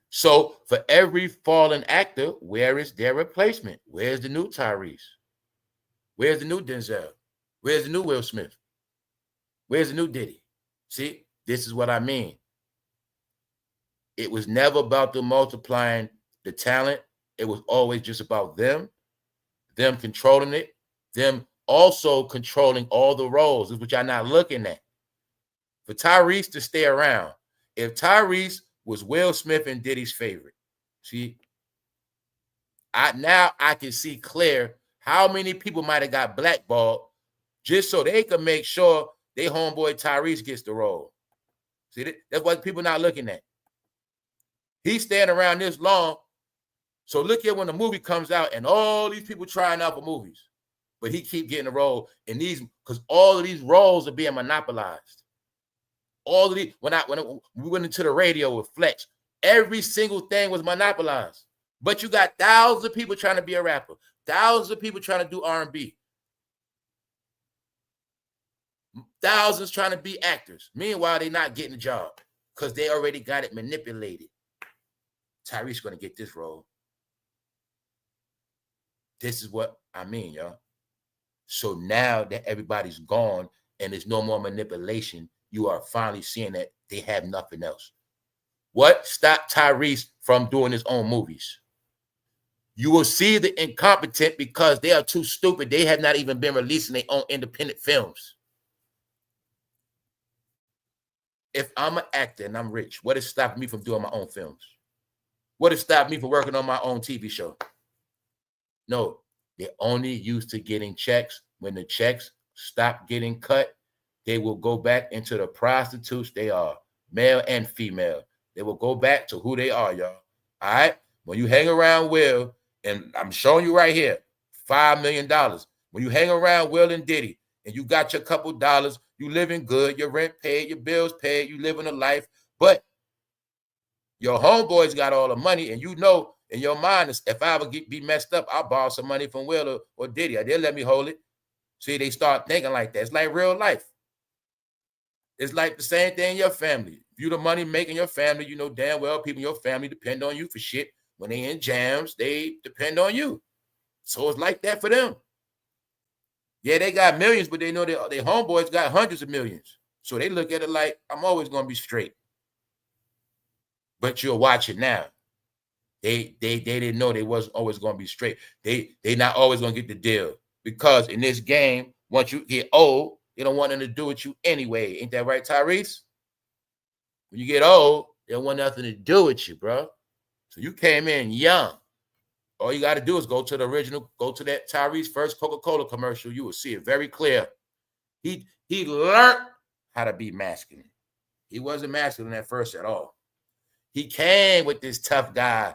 So for every fallen actor, where is their replacement? Where's the new Tyrese? Where's the new Denzel? Where's the new Will Smith? Where's the new Diddy? See, this is what I mean. It was never about them multiplying the talent. It was always just about them controlling it, them also controlling all the roles, which y'all not looking at. For Tyrese to stay around, if Tyrese was Will Smith and Diddy's favorite, see, now I can see clear how many people might have got blackballed just so they could make sure they homeboy Tyrese gets the role. See, that's what people not looking at. He's staying around this long. So look at when the movie comes out and all these people trying out for movies, but he keep getting a role in these because all of these roles are being monopolized. All of these, when we went into the radio with Fletch, every single thing was monopolized. But you got thousands of people trying to be a rapper, thousands of people trying to do R&B, thousands trying to be actors. Meanwhile, they're not getting a job because they already got it manipulated. Tyrese's going to get this role. This is what I mean, y'all. So now that everybody's gone and there's no more manipulation, you are finally seeing that they have nothing else. What stopped Tyrese from doing his own movies? You will see the incompetent because they are too stupid. They have not even been releasing their own independent films. If I'm an actor and I'm rich, what is stopping me from doing my own films? What has stopped me from working on my own TV show? No, they're only used to getting checks. When the checks stop getting cut, they will go back into the prostitutes they are, male and female. They will go back to who they are, y'all. All right? When you hang around Will, and I'm showing you right here, $5 million. When you hang around Will and Diddy and you got your couple dollars, you living good, your rent paid, your bills paid, you living a life, but your homeboys got all the money, and you know in your mind, if I ever be messed up, I'll borrow some money from Will or Diddy. They'll let me hold it. See, they start thinking like that. It's like real life. It's like the same thing in your family. If you the money making your family, you know damn well people in your family depend on you for shit. When they in jams, they depend on you. So it's like that for them. Yeah, they got millions, but they know their homeboys got hundreds of millions. So they look at it like, I'm always going to be straight. But you'll watch it now. They didn't know they wasn't always going to be straight. They not always going to get the deal. Because in this game, once you get old, they don't want nothing to do with you anyway. Ain't that right, TYRESE? When you get old, they don't want nothing to do with you, bro. So you came in young. All you got to do is go to the original, go to that TYRESE first Coca-Cola commercial. You will see it very clear. He learned how to be masculine. He wasn't masculine at first at all. He came with this tough guy,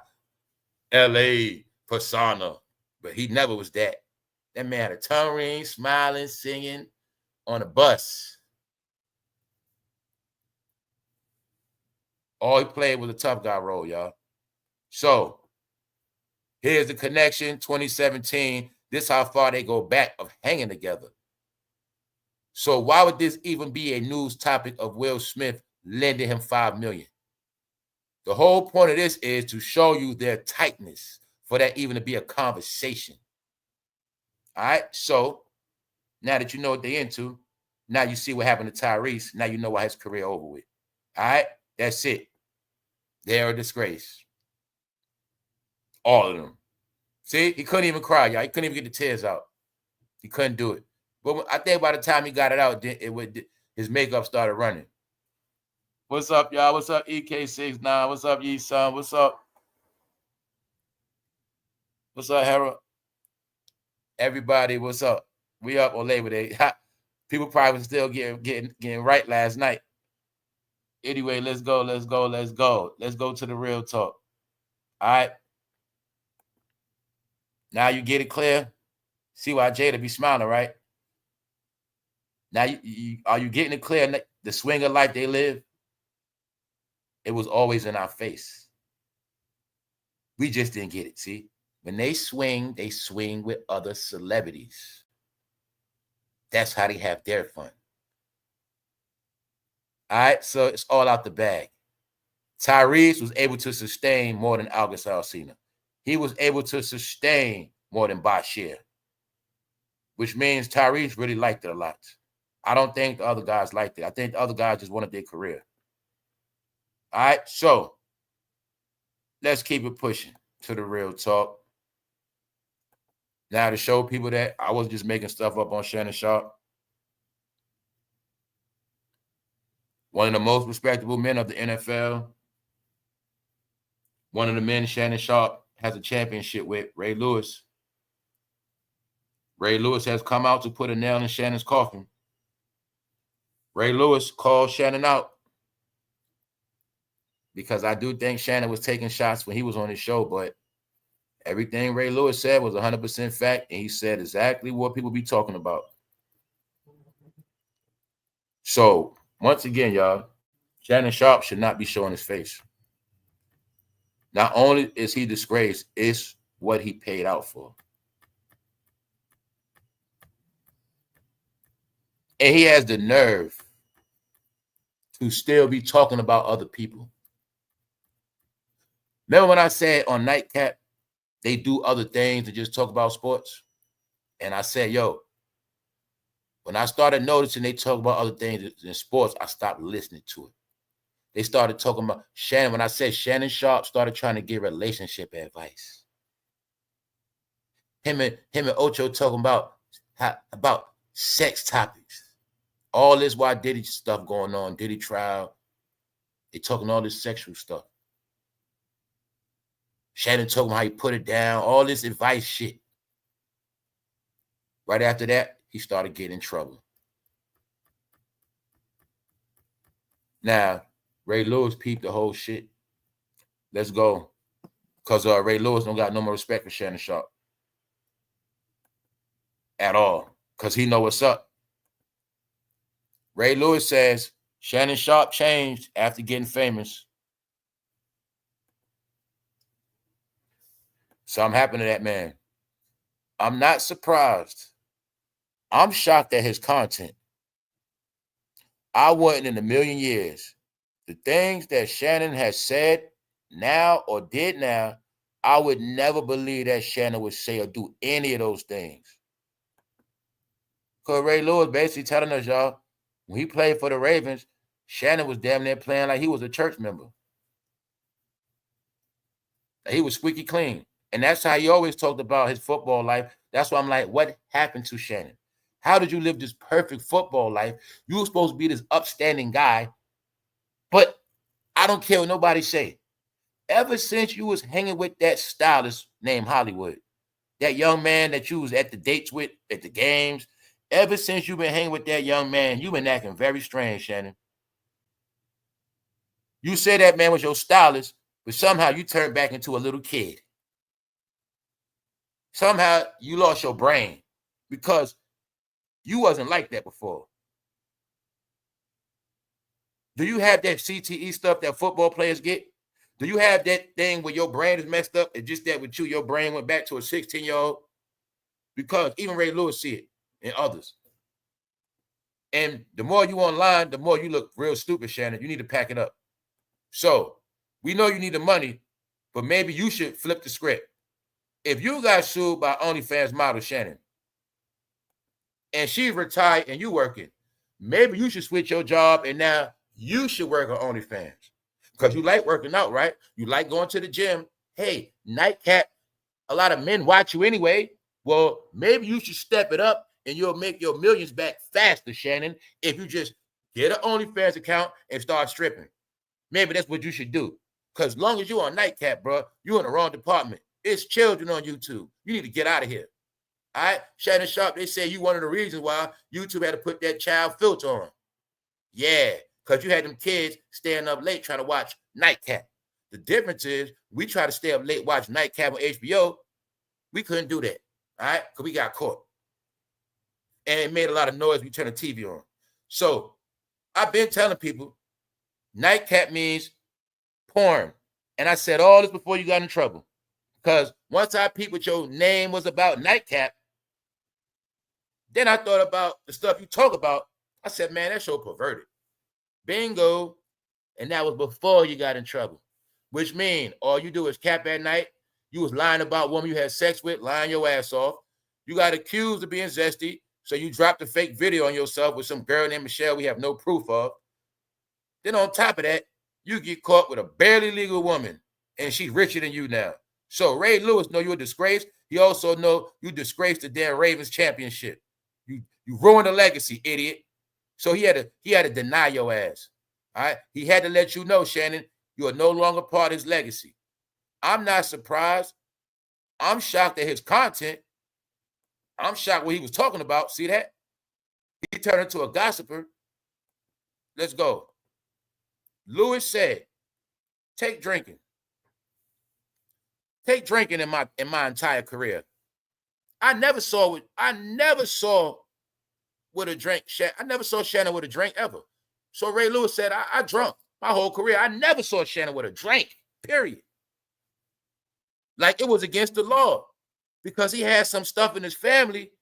LA persona, but he never was that. That man had a tongue ring, smiling, singing on a bus. All he played was a tough guy role, y'all. So here's the connection, 2017. This how far they go back of hanging together. So why would this even be a news topic of Will Smith lending him $5 million? The whole point of this is to show you their tightness for that even to be a conversation. All right, so now that you know what they're into, now you see what happened to TYRESE. Now you know why his career over with. All right, that's it. They're a disgrace. All of them. See, he couldn't even cry, y'all. He couldn't even get the tears out. He couldn't do it. But I think by the time he got it out, his makeup started running. What's up, y'all? What's up, EK69? What's up, Ye Son? What's up? What's up, Harold? Everybody, what's up? We up on Labor Day. People probably still getting right last night. Anyway, let's go. Let's go to the real talk. All right. Now you get it clear. See why Jada be smiling, right? Now, are you getting it clear? The swing of life they live, it was always in our face. We just didn't get it, see? When they swing with other celebrities. That's how they have their fun. All right, so it's all out the bag. TYRESE was able to sustain more than August Alsina. He was able to sustain more than Bashir, which means TYRESE really liked it a lot. I don't think the other guys liked it. I think the other guys just wanted their career. All right, so let's keep it pushing to the real talk. Now to show people that I wasn't just making stuff up on Shannon Sharpe. One of the most respectable men of the NFL. One of the men Shannon Sharpe has a championship with, Ray Lewis. Ray Lewis has come out to put a nail in Shannon's coffin. Ray Lewis called Shannon out because I do think Shannon was taking shots when he was on his show, but everything Ray Lewis said was 100% fact, and he said exactly what people be talking about. So, once again, y'all, Shannon Sharpe should not be showing his face. Not only is he disgraced, it's what he paid out for. And he has the nerve to still be talking about other people. Remember when I said on Nightcap, they do other things to just talk about sports? And I said, yo, when I started noticing they talk about other things in sports, I stopped listening to it. They started talking about Shannon. When I said Shannon Sharpe started trying to give relationship advice. Him and Ocho talking about sex topics. All this while Diddy stuff going on, Diddy trial. They talking all this sexual stuff. Shannon talking how he put it down, all this advice shit. Right after that, he started getting in trouble. Now, Ray Lewis peeped the whole shit. Let's go. Because Ray Lewis don't got no more respect for Shannon Sharpe. at all, because he know what's up. Ray Lewis says Shannon Sharpe changed after getting famous. Something happened to that man. I'm not surprised. I'm shocked at his content. I wouldn't in a million years. The things that Shannon has said now or did now, I would never believe that Shannon would say or do any of those things. Because Ray Lewis basically telling us, y'all, when he played for the Ravens, Shannon was damn near playing like he was a church member. He was squeaky clean. And that's how he always talked about his football life. That's why I'm like, what happened to Shannon? How did you live this perfect football life? You were supposed to be this upstanding guy, but I don't care what nobody say. Ever since you was hanging with that stylist named Hollywood, that young man that you was at the dates with, at the games, ever since you've been hanging with that young man, you've been acting very strange, Shannon. You say that man was your stylist, but somehow you turned back into a little kid. Somehow you lost your brain because you wasn't like that before. Do you have that CTE stuff that football players get? Do you have that thing where your brain is messed up? It's just that with you, your brain went back to a 16-year-old? Because even Ray Lewis see it and others. And the more you online, the more you look real stupid, Shannon. You need to pack it up. So we know you need the money, but maybe you should flip the script. If you got sued by OnlyFans model Shannon, and she's retired and you working, maybe you should switch your job and now you should work on OnlyFans. Because you like working out, right? You like going to the gym. Hey, nightcap, a lot of men watch you anyway. Well, maybe you should step it up and you'll make your millions back faster, Shannon, if you just get an OnlyFans account and start stripping. Maybe that's what you should do. Because as long as you're on nightcap, bro, you're in the wrong department. It's children on YouTube. You need to get out of here. All right? Shannon Sharpe, they say you one of the reasons why YouTube had to put that child filter on. Yeah, because you had them kids staying up late trying to watch Nightcap. The difference is we try to stay up late, watch Nightcap on HBO. We couldn't do that, all right? Because we got caught. And it made a lot of noise when you turn the TV on. So I've been telling people, Nightcap means porn. And I said all this before you got in trouble. Because once I peeped what your name was about, Nightcap, then I thought about the stuff you talk about. I said, man, that show perverted. Bingo. And that was before you got in trouble. Which means all you do is cap at night. You was lying about woman you had sex with, lying your ass off. You got accused of being zesty. So you dropped a fake video on yourself with some girl named Michelle we have no proof of. Then on top of that, you get caught with a barely legal woman. And she's richer than you now. So Ray Lewis know you're a disgrace. He also know you disgraced the damn Ravens championship. You ruined the legacy, idiot. So he had to deny your ass. All right. He had to let you know, Shannon, you are no longer part of his legacy. I'm not surprised. I'm shocked at his content. I'm shocked what he was talking about. See that? He turned into a gossiper. Let's go. Lewis said, take drinking. Take drinking in my entire career. I never saw with a drink. I never saw Shannon with a drink ever. So Ray Lewis said, I drunk my whole career. I never saw Shannon with a drink, period. Like it was against the law because he had some stuff in his family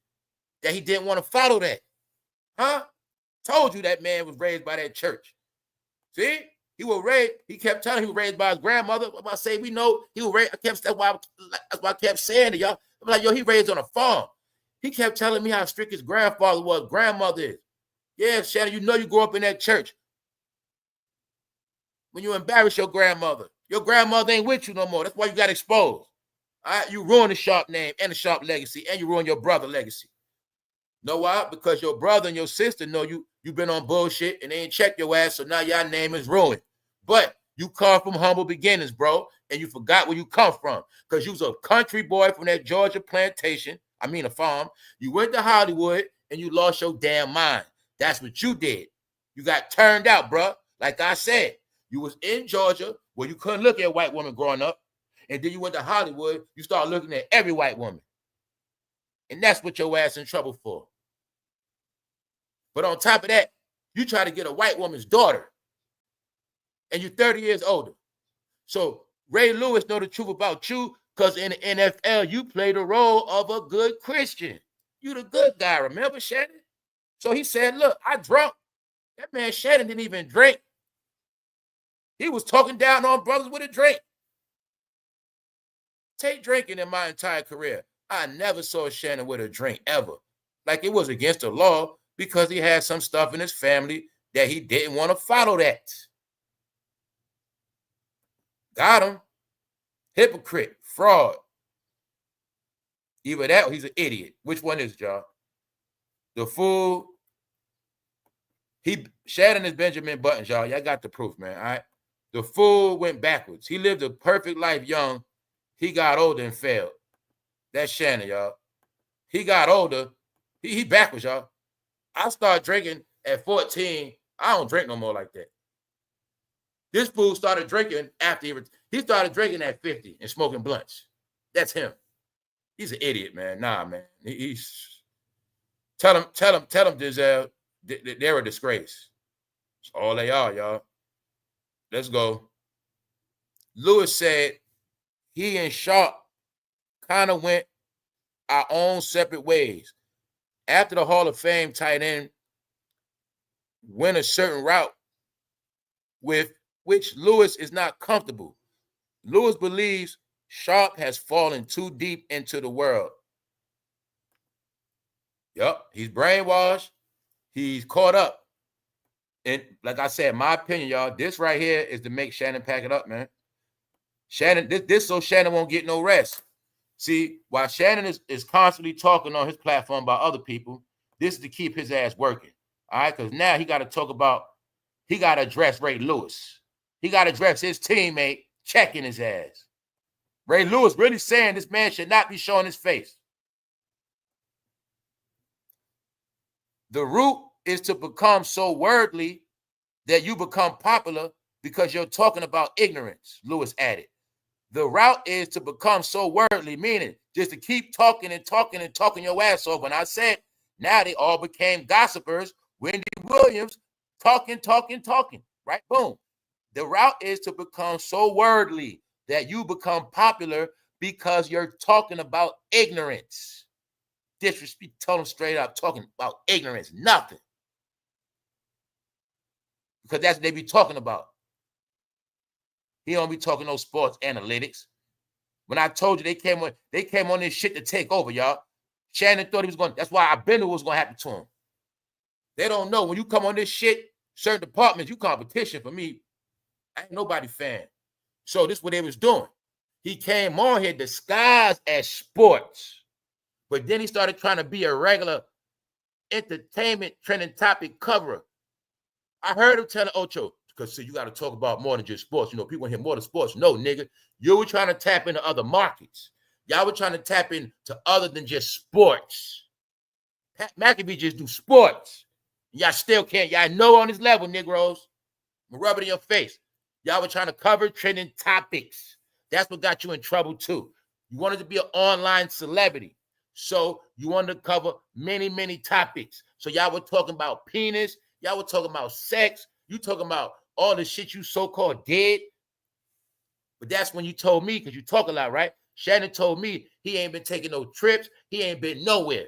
that he didn't want to follow that. Huh? Told you that man was raised by that church. See? He was raised, he kept telling he was raised by his grandmother. I say we know he was raised. That's why I kept saying to y'all. I'm like, yo, he raised on a farm. He kept telling me how strict his grandfather was, grandmother is. Yeah, Shannon, you know you grew up in that church. When you embarrass your grandmother ain't with you no more. That's why you got exposed. All right, you ruined the Sharpe name and the Sharpe legacy, and you ruined your brother's legacy. Know why? Because your brother and your sister know you've been on bullshit and they ain't checked your ass, so now your name is ruined. But you come from humble beginnings, bro, and you forgot where you come from because you was a country boy from that Georgia plantation, a farm. You went to Hollywood and you lost your damn mind. That's what you did. You got turned out, bro. Like I said, you was in Georgia where you couldn't look at white women growing up, and then you went to Hollywood, you started looking at every white woman. And that's what your ass in trouble for. But on top of that, you try to get a white woman's daughter, and you're 30 years older. So Ray Lewis know the truth about you, because in the NFL, you play the role of a good Christian. You the good guy, remember, Shannon? So he said, look, I drunk. That man Shannon didn't even drink. He was talking down on brothers with a drink. Take drinking in my entire career. I never saw Shannon with a drink, ever. Like it was against the law, because he had some stuff in his family that he didn't want to follow that. Got him. Hypocrite, fraud. Either that or he's an idiot. Which one is it, y'all? The fool. Shannon is Benjamin Buttons, y'all. Y'all got the proof, man. All right. The fool went backwards. He lived a perfect life young. He got older and failed. That's Shannon, y'all. He got older. He backwards, y'all. I started drinking at 14. I don't drink no more like that. This fool started drinking after he started drinking at 50 and smoking blunts. That's him. He's an idiot, man. Nah, man. He's tell him, Giselle, they're a disgrace. That's all they are, y'all. Let's go. Lewis said he and Sharpe kind of went our own separate ways. After the Hall of Fame tight end went a certain route with which Lewis is not comfortable. Lewis believes Sharpe has fallen too deep into the world. Yup, he's brainwashed. He's caught up. And like I said, my opinion, y'all, this right here is to make Shannon pack it up, man. Shannon, this so Shannon won't get no rest. See, while Shannon is constantly talking on his platform about other people, this is to keep his ass working. All right, because now he got to talk about, he got to address Ray Lewis. He got to address his teammate checking his ass. Ray Lewis really saying this man should not be showing his face. The root is to become so worldly that you become popular because you're talking about ignorance, Lewis added. The route is to become so worldly, meaning just to keep talking and talking and talking your ass off. When I said, now they all became gossipers, Wendy Williams, talking, right? Boom. The route is to become so worldly that you become popular because you're talking about ignorance. Disrespect, tell them straight up, talking about ignorance, nothing. Because that's what they be talking about. He don't be talking no sports analytics. When I told you they came on this shit to take over, y'all. Shannon thought he was going, that's why I been knew what was going to happen to him. They don't know when you come on this shit, certain departments, you competition for me. I ain't nobody fan. So this is what they was doing. He came on here disguised as sports. But then he started trying to be a regular entertainment trending topic coverer. I heard him telling Ocho, because see, you got to talk about more than just sports. You know, people want to hear more than sports. No, nigga, you were trying to tap into other markets. Y'all were trying to tap into other than just sports. Pat McAfee just do sports. Y'all still can't. Y'all know on this level, Negroes. I'm rub it in your face. Y'all were trying to cover trending topics. That's what got you in trouble too. You wanted to be an online celebrity. So you wanted to cover many, many topics. So y'all were talking about penis. Y'all were talking about sex. You talking about all the shit you so-called did. But that's when you told me, because you talk a lot, right? Shannon told me he ain't been taking no trips. He ain't been nowhere.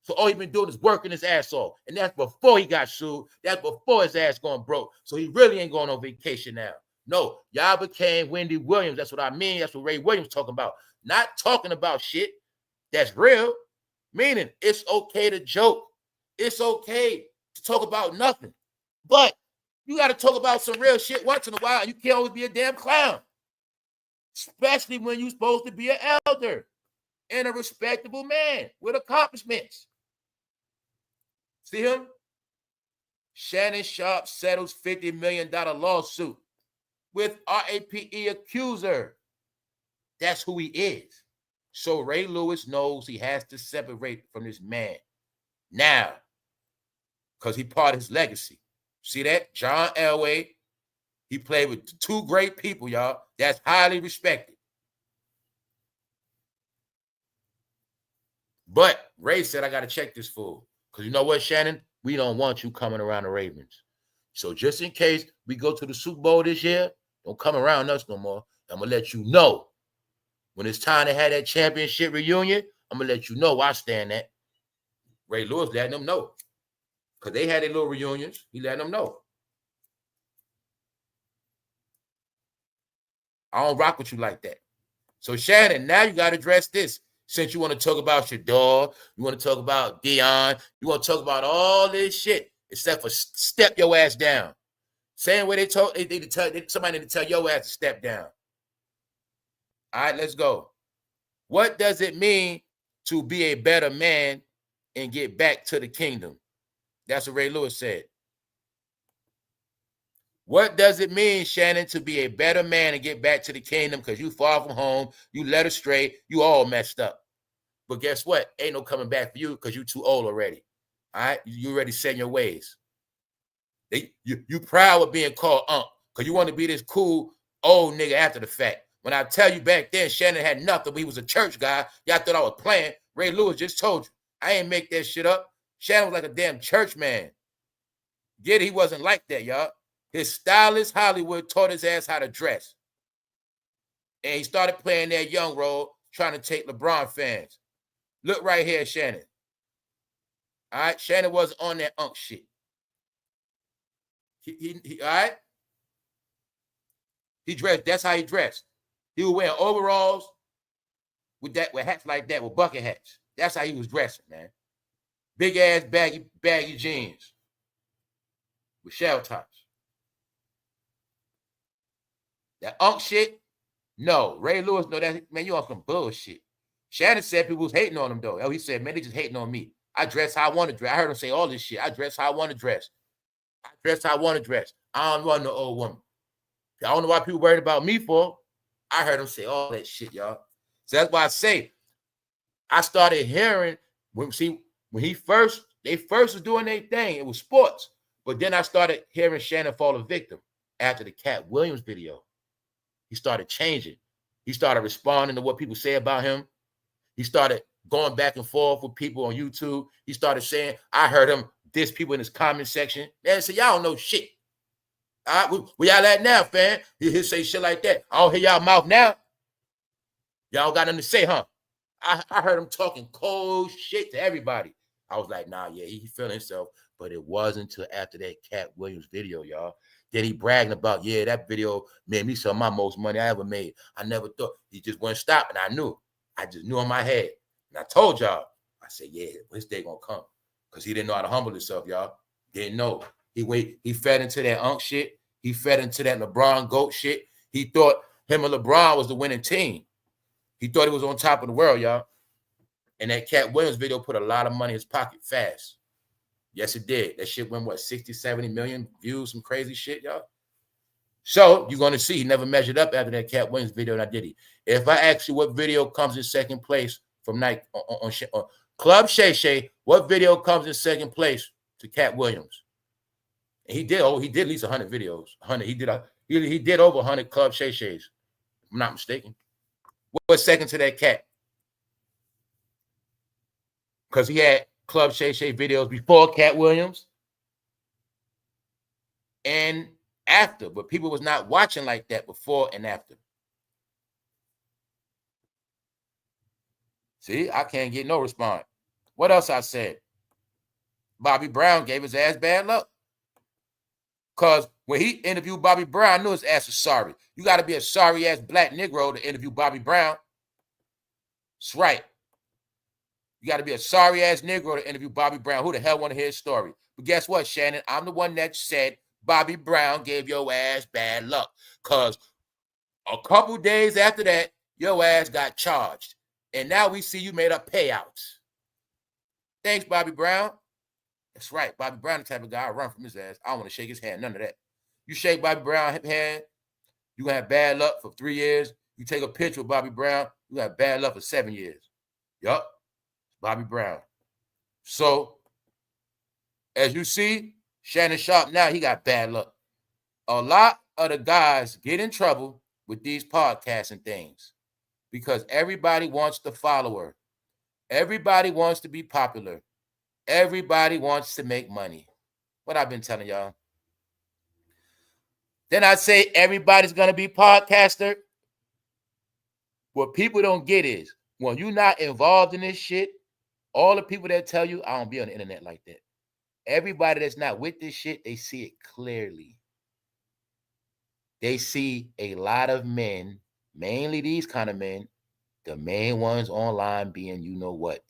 So all he been doing is working his ass off. And that's before he got sued. That's before his ass going broke. So he really ain't going on vacation now. No, y'all became Wendy Williams. That's what I mean. That's what Ray Williams talking about. Not talking about shit that's real. Meaning it's okay to joke. It's okay to talk about nothing. But you got to talk about some real shit once in a while. You can't always be a damn clown. Especially when you're supposed to be an elder and a respectable man with accomplishments. See him? Shannon Sharpe settles $50 million lawsuit with RAPE accuser. That's who he is. So Ray Lewis knows he has to separate from this man now because he part of his legacy. See that? John Elway, he played with two great people, y'all. That's highly respected. But Ray said, I got to check this fool. Because you know what, Shannon? We don't want you coming around the Ravens. So just in case we go to the Super Bowl this year, don't come around us no more. I'm going to let you know. When it's time to have that championship reunion, I'm going to let you know where I stand at. Ray Lewis letting them know. Because they had their little reunions. He letting them know. I don't rock with you like that. So, Shannon, now you got to address this. Since you want to talk about your dog, you want to talk about Deion, you want to talk about all this shit, except for step your ass down. Same way somebody need to tell your ass to step down. All right, let's go. What does it mean to be a better man and get back to the kingdom? That's what Ray Lewis said. What does it mean, Shannon, to be a better man and get back to the kingdom? Because you far from home, you led astray, you all messed up. But guess what? Ain't no coming back for you because you too old already. All right? You already set in your ways. You proud of being called because you want to be this cool old nigga after the fact. When I tell you back then, Shannon had nothing, but he was a church guy. Y'all thought I was playing. Ray Lewis just told you. I ain't make that shit up. Shannon was like a damn church man. Get it? He wasn't like that, y'all. His stylist, Hollywood, taught his ass how to dress. And he started playing that young role, trying to take LeBron fans. Look right here, Shannon. All right? Shannon wasn't on that shit. He all right? He dressed. That's how he dressed. He was wearing overalls with hats like that, with bucket hats. That's how he was dressing, man. Big ass baggy jeans with shell tops. That shit, no. Ray Lewis, no, that man, you on some bullshit. Shannon said people was hating on him though. Oh, he said, man, they just hating on me. I dress how I want to dress. I heard him say all this shit. I dress how I want to dress. I dress how I want to dress. I don't want no old woman. I don't know why people worried about me for. I heard him say all that shit, y'all. So that's why I say I started hearing when they first was doing their thing, it was sports. But then I started hearing Shannon fall a victim after the Cat Williams video. He started changing. He started responding to what people say about him. He started going back and forth with people on YouTube. He started saying, I heard him diss people in his comment section. Man, so y'all don't know shit. All right, where y'all at now, fam? He'll say shit like that. I don't hear y'all mouth now. Y'all got nothing to say, huh? I heard him talking cold shit to everybody. I was like, nah, yeah, he feeling himself. But it wasn't until after that Cat Williams video, y'all. Then he bragging about, yeah, that video made me some of my most money I ever made. I never thought. He just wouldn't stop, and I knew. I just knew in my head. And I told y'all, I said, yeah, his day gonna come. Because he didn't know how to humble himself, y'all. Didn't know. He fed into that shit. He fed into that LeBron GOAT shit. He thought him and LeBron was the winning team. He thought he was on top of the world, y'all. And that Cat Williams video put a lot of money in his pocket fast. Yes, it did. That shit went, 60, 70 million views, some crazy shit, y'all. So you're going to see he never measured up after that Cat Williams video, and Diddy. If I ask you what video comes in second place from Nike on Club Shay Shay, what video comes in second place to Cat Williams? And he did at least 100 videos. 100. He did over 100 Club Shay Shays, if I'm not mistaken. What's second to that cat? Because he had Club Shay Shay videos before Cat Williams and after, but people was not watching like that before and after. See, I can't get no response. What else I said? Bobby Brown gave his ass bad luck. Because when he interviewed Bobby Brown, I knew his ass was sorry. You got to be a sorry-ass black Negro to interview Bobby Brown. That's right. You got to be a sorry-ass Negro to interview Bobby Brown. Who the hell want to hear his story? But guess what, Shannon? I'm the one that said Bobby Brown gave your ass bad luck. Because a couple days after that, your ass got charged. And now we see you made up payouts. Thanks, Bobby Brown. That's right. Bobby Brown, the type of guy I run from his ass. I don't want to shake his hand. None of that. You shake Bobby Brown's hand, you're going to have bad luck for 3 years. You take a picture with Bobby Brown, you're going to have bad luck for 7 years. Yup. Bobby Brown. So, as you see, Shannon Sharpe now, he got bad luck. A lot of the guys get in trouble with these podcasts and things because everybody wants the follower. Everybody wants to be popular. Everybody wants to make money. What I've been telling y'all. Then I say everybody's going to be podcaster. What people don't get is when you're not involved in this shit, all the people that tell you, I don't be on the internet like that. Everybody that's not with this shit, they see it clearly. They see a lot of men, mainly these kind of men, the main ones online being you know what.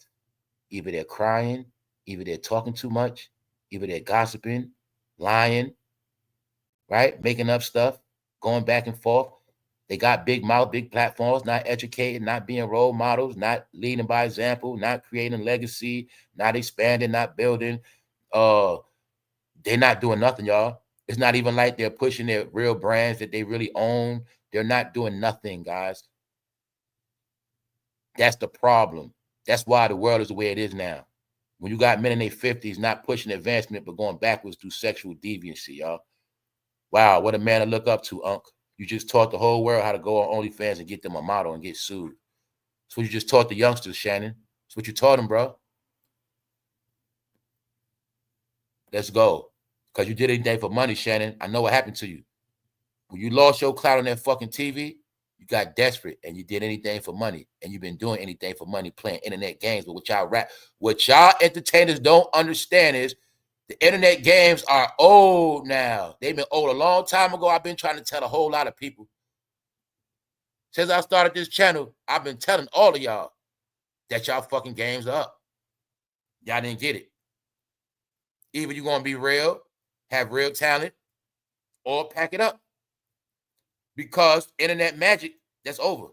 Either they're crying, either they're talking too much, either they're gossiping, lying, right? Making up stuff, going back and forth. They got big mouth, big platforms, not educated, not being role models, not leading by example, not creating legacy, not expanding, not building. They're not doing nothing, y'all. It's not even like they're pushing their real brands that they really own. They're not doing nothing, guys. That's the problem. That's why the world is the way it is now. When you got men in their 50s not pushing advancement but going backwards through sexual deviancy, y'all. Wow, what a man to look up to, Unc. You just taught the whole world how to go on OnlyFans and get them a model and get sued. That's what you just taught the youngsters, Shannon. That's what you taught them, bro. Let's go. Because you did anything for money, Shannon. I know what happened to you. When you lost your clout on that fucking TV, you got desperate and you did anything for money. And you've been doing anything for money, playing internet games. But what y'all entertainers don't understand is the internet games are old now. They've been old a long time ago. I've been trying to tell a whole lot of people. Since I started this channel, I've been telling all of y'all that y'all fucking games are up. Y'all didn't get it. Either you're going to be real, have real talent, or pack it up. Because internet magic, that's over.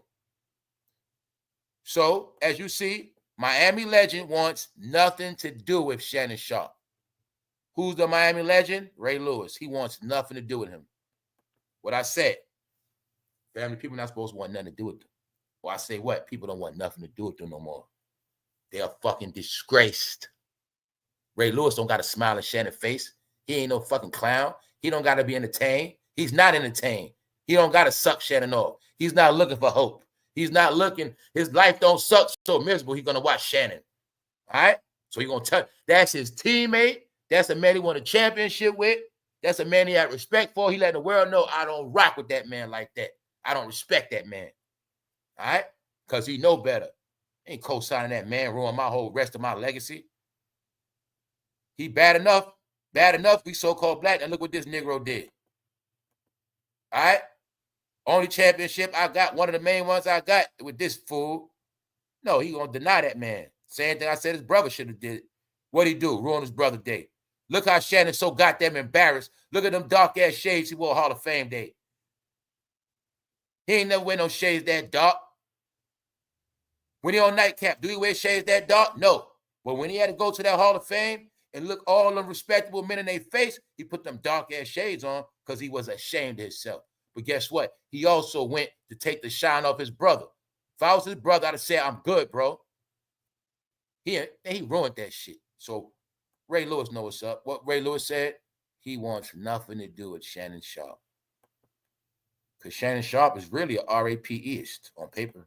So, as you see, Miami legend wants nothing to do with Shannon Sharpe. Who's the Miami legend? Ray Lewis. He wants nothing to do with him. What I said, family, people not supposed to want nothing to do with them. Well, I say what? People don't want nothing to do with them no more. They are fucking disgraced. Ray Lewis don't got a smile in Shannon's face. He ain't no fucking clown. He don't got to be entertained. He's not entertained. He don't got to suck Shannon off. He's not looking for hope. He's not looking. His life don't suck so miserable. He's going to watch Shannon. All right? So he's going to tell. That's his teammate. That's a man he won a championship with. That's a man he had respect for. He let the world know, I don't rock with that man like that. I don't respect that man. All right? Because he know better. Ain't co-signing that man, ruin my whole rest of my legacy. He bad enough. Bad enough. We so-called black. And look what this Negro did. All right? Only championship I got, one of the main ones I got with this fool. No, he gonna deny that man. Same thing I said his brother should have did. What'd he do? Ruin his brother day. Look how Shannon's so goddamn embarrassed. Look at them dark-ass shades he wore Hall of Fame day. He ain't never wear no shades that dark. When he on nightcap, do he wear shades that dark? No. But when he had to go to that Hall of Fame and look all them respectable men in their face, he put them dark-ass shades on because he was ashamed of himself. But guess what? He also went to take the shine off his brother. If I was his brother, I'd have said, I'm good, bro. He ruined that shit. So Ray Lewis knows what's up. What Ray Lewis said, he wants nothing to do with Shannon Sharpe. Because Shannon Sharpe is really a RAPeist on paper.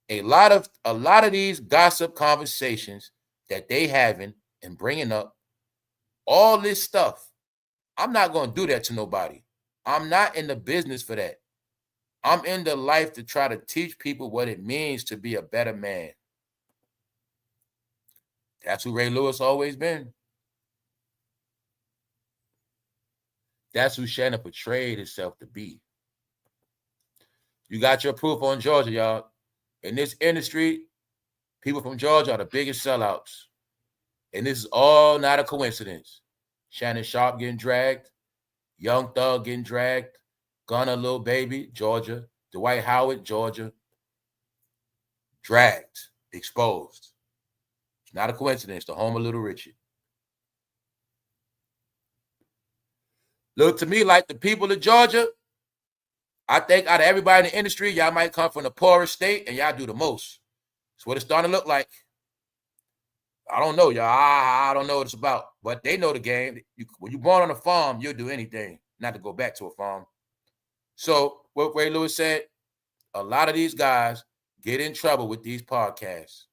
A lot of these gossip conversations that they having and bringing up, all this stuff, I'm not going to do that to nobody. I'm not in the business for that. I'm in the life to try to teach people what it means to be a better man. That's who Ray Lewis always been. That's who Shannon portrayed himself to be. You got your proof on Georgia, y'all. In this industry, people from Georgia are the biggest sellouts. And this is all not a coincidence. Shannon Sharpe getting dragged. Youngthug getting dragged. Gunna, Lil Baby, Georgia. Dwight Howard, Georgia. Dragged. Exposed. It's not a coincidence. The home of Little Richard. Look to me like the people of Georgia, I think out of everybody in the industry, y'all might come from the poorest state and y'all do the most. That's what it's starting to look like. I don't know, y'all. I don't know what it's about. But they know the game. When you're born on a farm, you'll do anything. Not to go back to a farm. So what Ray Lewis said, a lot of these guys get in trouble with these podcasts.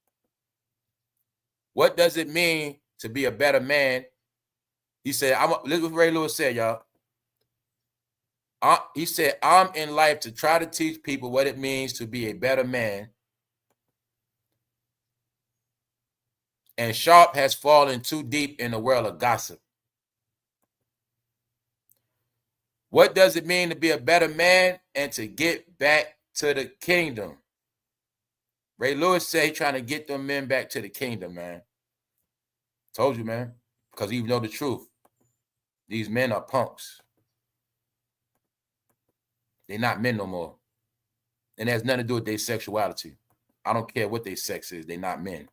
What does it mean to be a better man? He said, listen what Ray Lewis said, y'all. He said, I'm in life to try to teach people what it means to be a better man. And Sharpe has fallen too deep in the world of gossip. What does it mean to be a better man and to get back to the kingdom? Ray Lewis said he's trying to get them men back to the kingdom, man. Told you, man. Because you know the truth. These men are punks. They're not men no more. And it has nothing to do with their sexuality. I don't care what their sex is. They're not men.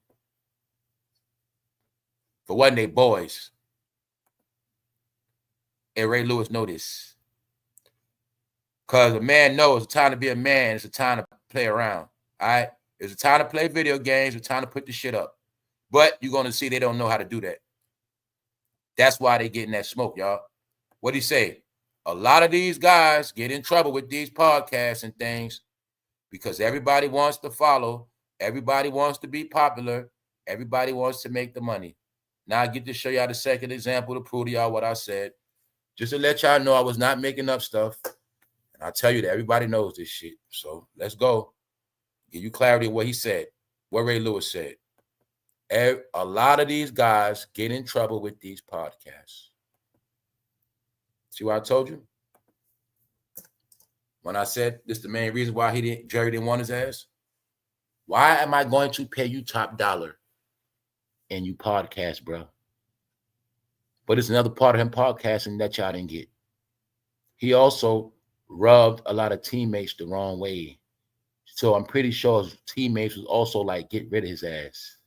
For one, they boys. And Ray Lewis know this. Because a man knows it's time to be a man. It's a time to play around. All right? It's a time to play video games. It's a time to put the shit up. But you're going to see they don't know how to do that. That's why they getting that smoke, y'all. What'd he say? A lot of these guys get in trouble with these podcasts and things because everybody wants to follow. Everybody wants to be popular. Everybody wants to make the money. Now I get to show y'all the second example to prove to y'all what I said. Just to let y'all know I was not making up stuff. And I tell you that everybody knows this shit. So let's go. Give you clarity of what he said, what Ray Lewis said. A lot of these guys get in trouble with these podcasts. See what I told you? When I said this is the main reason why Jerry didn't want his ass. Why am I going to pay you top dollar and you podcast, bro? But it's another part of him podcasting that y'all didn't get. He also rubbed a lot of teammates the wrong way. So I'm pretty sure his teammates was also like, get rid of his ass.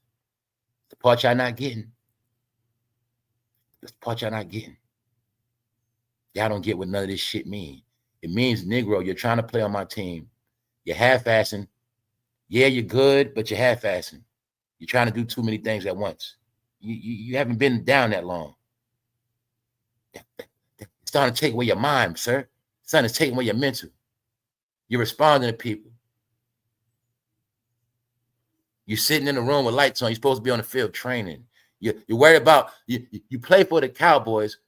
The part y'all not getting. The part y'all not getting. Y'all don't get what none of this shit mean. It means, Negro, you're trying to play on my team. You're half-assing. Yeah, you're good, but you're half-assing. You're trying to do too many things at once. You haven't been down that long. It's starting to take away your mind, sir. It's starting to take away your mental. You're responding to people. You're sitting in the room with lights on. You're supposed to be on the field training. You're worried about, you play for the Cowboys,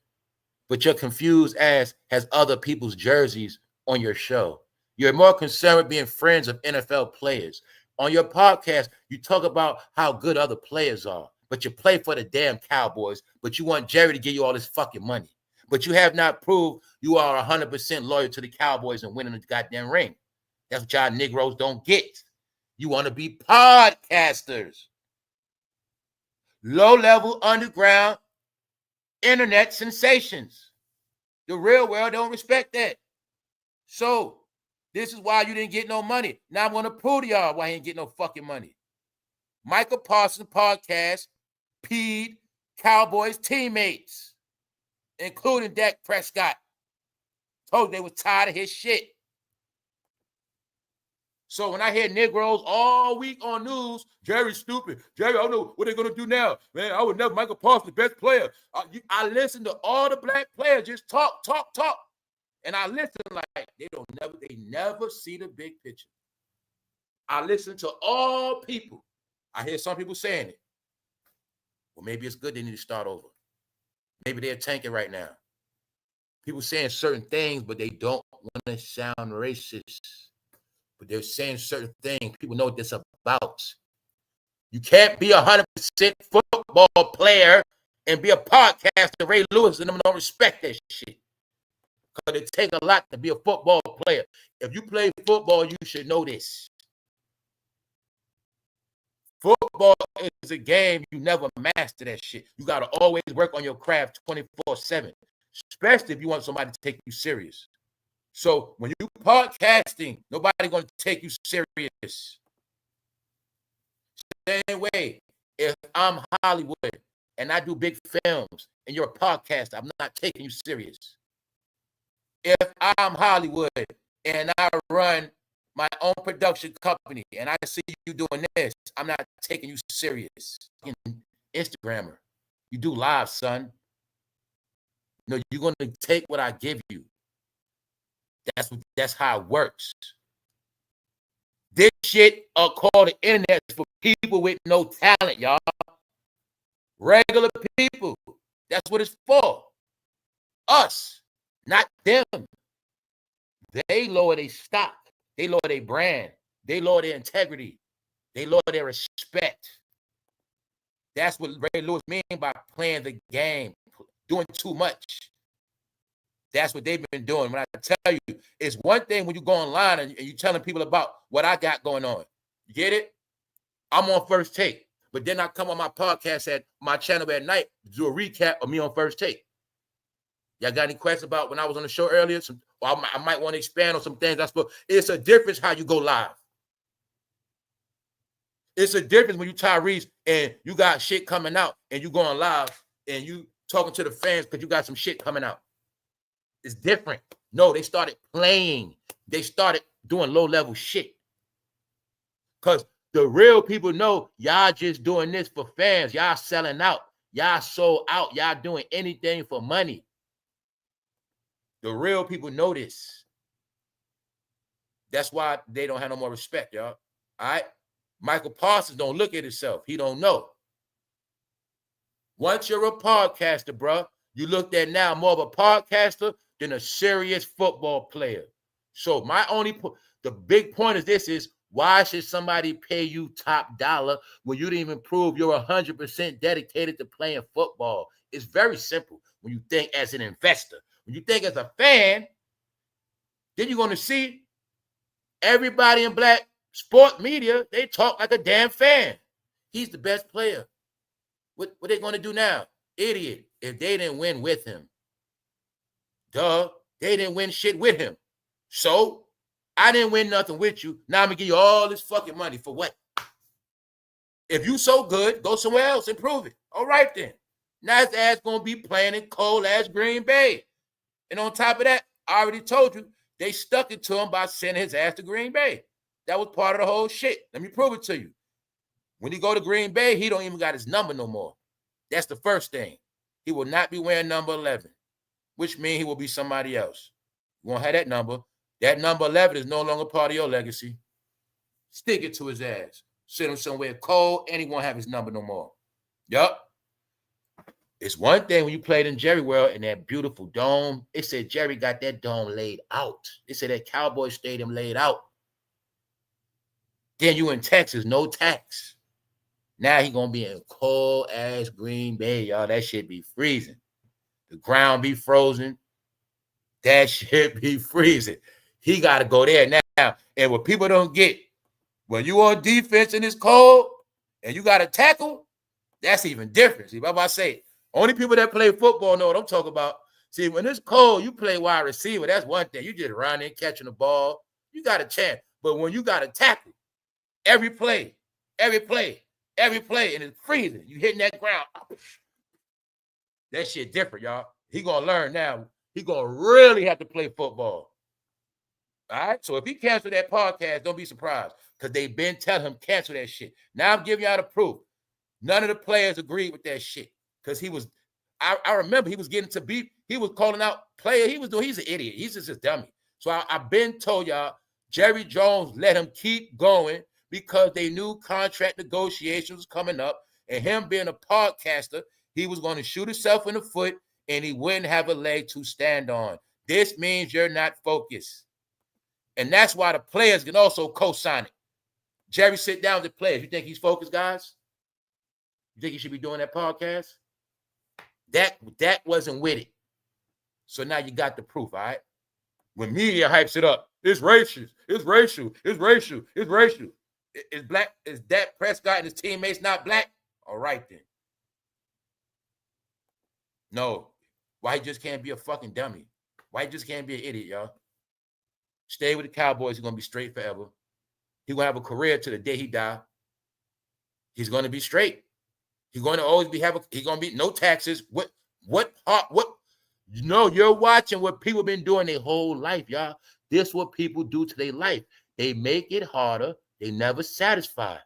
but your confused ass has other people's jerseys on your show. You're more concerned with being friends of NFL players. On your podcast, you talk about how good other players are, but you play for the damn Cowboys, but you want Jerry to give you all this fucking money. But you have not proved you are 100% loyal to the Cowboys and winning the goddamn ring. That's what y'all Negroes don't get. You want to be podcasters. Low-level, underground, internet sensations. The real world don't respect that. So, this is why you didn't get no money. Now I'm going to prove to y'all why he ain't get no fucking money. Michael Parsons podcast peed Cowboys teammates, including Dak Prescott. Told they was tired of his shit. So when I hear Negroes all week on news, Jerry's stupid. Jerry, I don't know what they're going to do now. Man, I would never, Michael Parsons, the best player. I listen to all the black players just talk. And I listen like they never see the big picture. I listen to all people. I hear some people saying it. Well, maybe it's good they need to start over. Maybe they're tanking right now. People saying certain things, but they don't want to sound racist. But they're saying certain things. People know what this is about. You can't be 100% football player and be a podcaster. Ray Lewis and them don't respect that shit. Because it takes a lot to be a football player. If you play football, you should know this. Football is a game. You never master that shit. You got to always work on your craft 24/7, especially if you want somebody to take you serious. So when you podcasting, nobody going to take you serious. Same way, if I'm Hollywood and I do big films and you're a podcaster, I'm not taking you serious. If I'm Hollywood and I run my own production company and I see you doing this, I'm not taking you serious. Instagrammer, you do live, son. No, you're going to take what I give you. That's how it works. This shit called the internet for people with no talent, y'all. Regular people. That's what it's for. Us, not them. They lower their stock. They lower their brand. They lower their integrity. They lower their respect. That's what Ray Lewis means by playing the game, doing too much. That's what they've been doing. When I tell you, it's one thing when you go online and you're telling people about what I got going on. You get it? I'm on First Take. But then I come on my podcast at my channel at night to do a recap of me on First Take. Y'all got any questions about when I was on the show earlier? I might want to expand on some things. It's a difference how you go live. It's a difference when you TYRESE and you got shit coming out and you going live and you talking to the fans because you got some shit coming out. It's different. No, they started playing. They started doing low-level shit. Because the real people know y'all just doing this for fans. Y'all selling out. Y'all sold out. Y'all doing anything for money. The real people know this. That's why they don't have no more respect, y'all. All right? Michael Parsons don't look at himself. He don't know. Once you're a podcaster, bro, you looked at now more of a podcaster than a serious football player. So the big point of this is, why should somebody pay you top dollar when you didn't even prove you're 100% dedicated to playing football? It's very simple when you think as an investor. When you think as a fan, then you're going to see everybody in black sport media, they talk like a damn fan. He's the best player. What are they going to do now? Idiot. If they didn't win with him. Duh. They didn't win shit with him. So, I didn't win nothing with you. Now I'm going to give you all this fucking money. For what? If you so good, go somewhere else and prove it. All right then. Now his ass going to be playing in cold-ass Green Bay. And on top of that, I already told you, they stuck it to him by sending his ass to Green Bay. That was part of the whole shit. Let me prove it to you. When he go to Green Bay, he don't even got his number no more. That's the first thing. He will not be wearing number 11, which means he will be somebody else. You won't have that number. That number 11 is no longer part of your legacy. Stick it to his ass. Send him somewhere cold, and he won't have his number no more. Yup. It's one thing when you played in Jerry World in that beautiful dome. It said Jerry got that dome laid out. It said that Cowboy Stadium laid out. Then you in Texas, no tax. Now he going to be in cold-ass Green Bay, y'all. That shit be freezing. The ground be frozen. That shit be freezing. He got to go there now. And what people don't get, when you on defense and it's cold and you got to tackle, that's even different. See, what I say? Only people that play football know what I'm talking about. See, when it's cold, you play wide receiver. That's one thing. You just running, catching the ball. You got a chance. But when you got to tackle, every play, and it's freezing, you hitting that ground. That shit different, y'all. He going to learn now. He going to really have to play football. All right? So if he cancel that podcast, don't be surprised because they've been telling him cancel that shit. Now I'm giving y'all the proof. None of the players agreed with that shit because I remember he was getting to beat. He was calling out player. He's an idiot. He's just a dummy. So I've been told y'all, Jerry Jones let him keep going because they knew contract negotiations was coming up, and him being a podcaster, he was going to shoot himself in the foot, and he wouldn't have a leg to stand on. This means you're not focused. And that's why the players can also co-sign it. Jerry sit down with the players. You think he's focused, guys? You think he should be doing that podcast? That wasn't with it. So now you got the proof, all right? When media hypes it up, it's racial, it's racial, it's racial, it's racial. Is black? Is Dak Prescott and his teammates not black? All right then. No. Why he just can't be a fucking dummy? Why he just can't be an idiot, y'all? Stay with the Cowboys. He's gonna be straight forever. He's gonna have a career to the day he die. He's gonna be straight. He's gonna always be he's gonna be no taxes. What you know, you're watching what people been doing their whole life, y'all. This is what people do to their life. They make it harder. They never satisfy.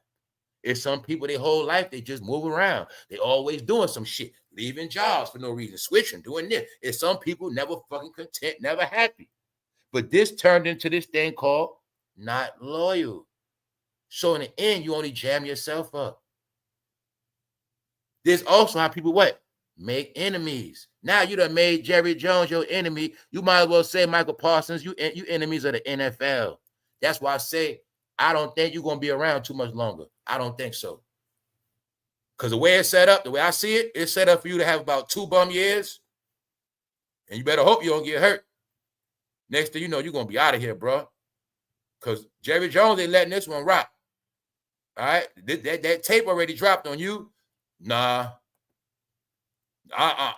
It's some people their whole life, they just move around. They always doing some shit, leaving jobs for no reason, switching, doing this. It's some people never fucking content, never happy. But this turned into this thing called not loyal. So in the end, you only jam yourself up. This also how people what? Make enemies. Now you done made Jerry Jones your enemy. You might as well say Michael Parsons, you enemies of the NFL. That's why I say I don't think you're going to be around too much longer. I don't think so. Because the way it's set up, the way I see it, it's set up for you to have about 2 bum years. And you better hope you don't get hurt. Next thing you know, you're going to be out of here, bro. Because Jerry Jones ain't letting this one rock. All right? That tape already dropped on you. Nah.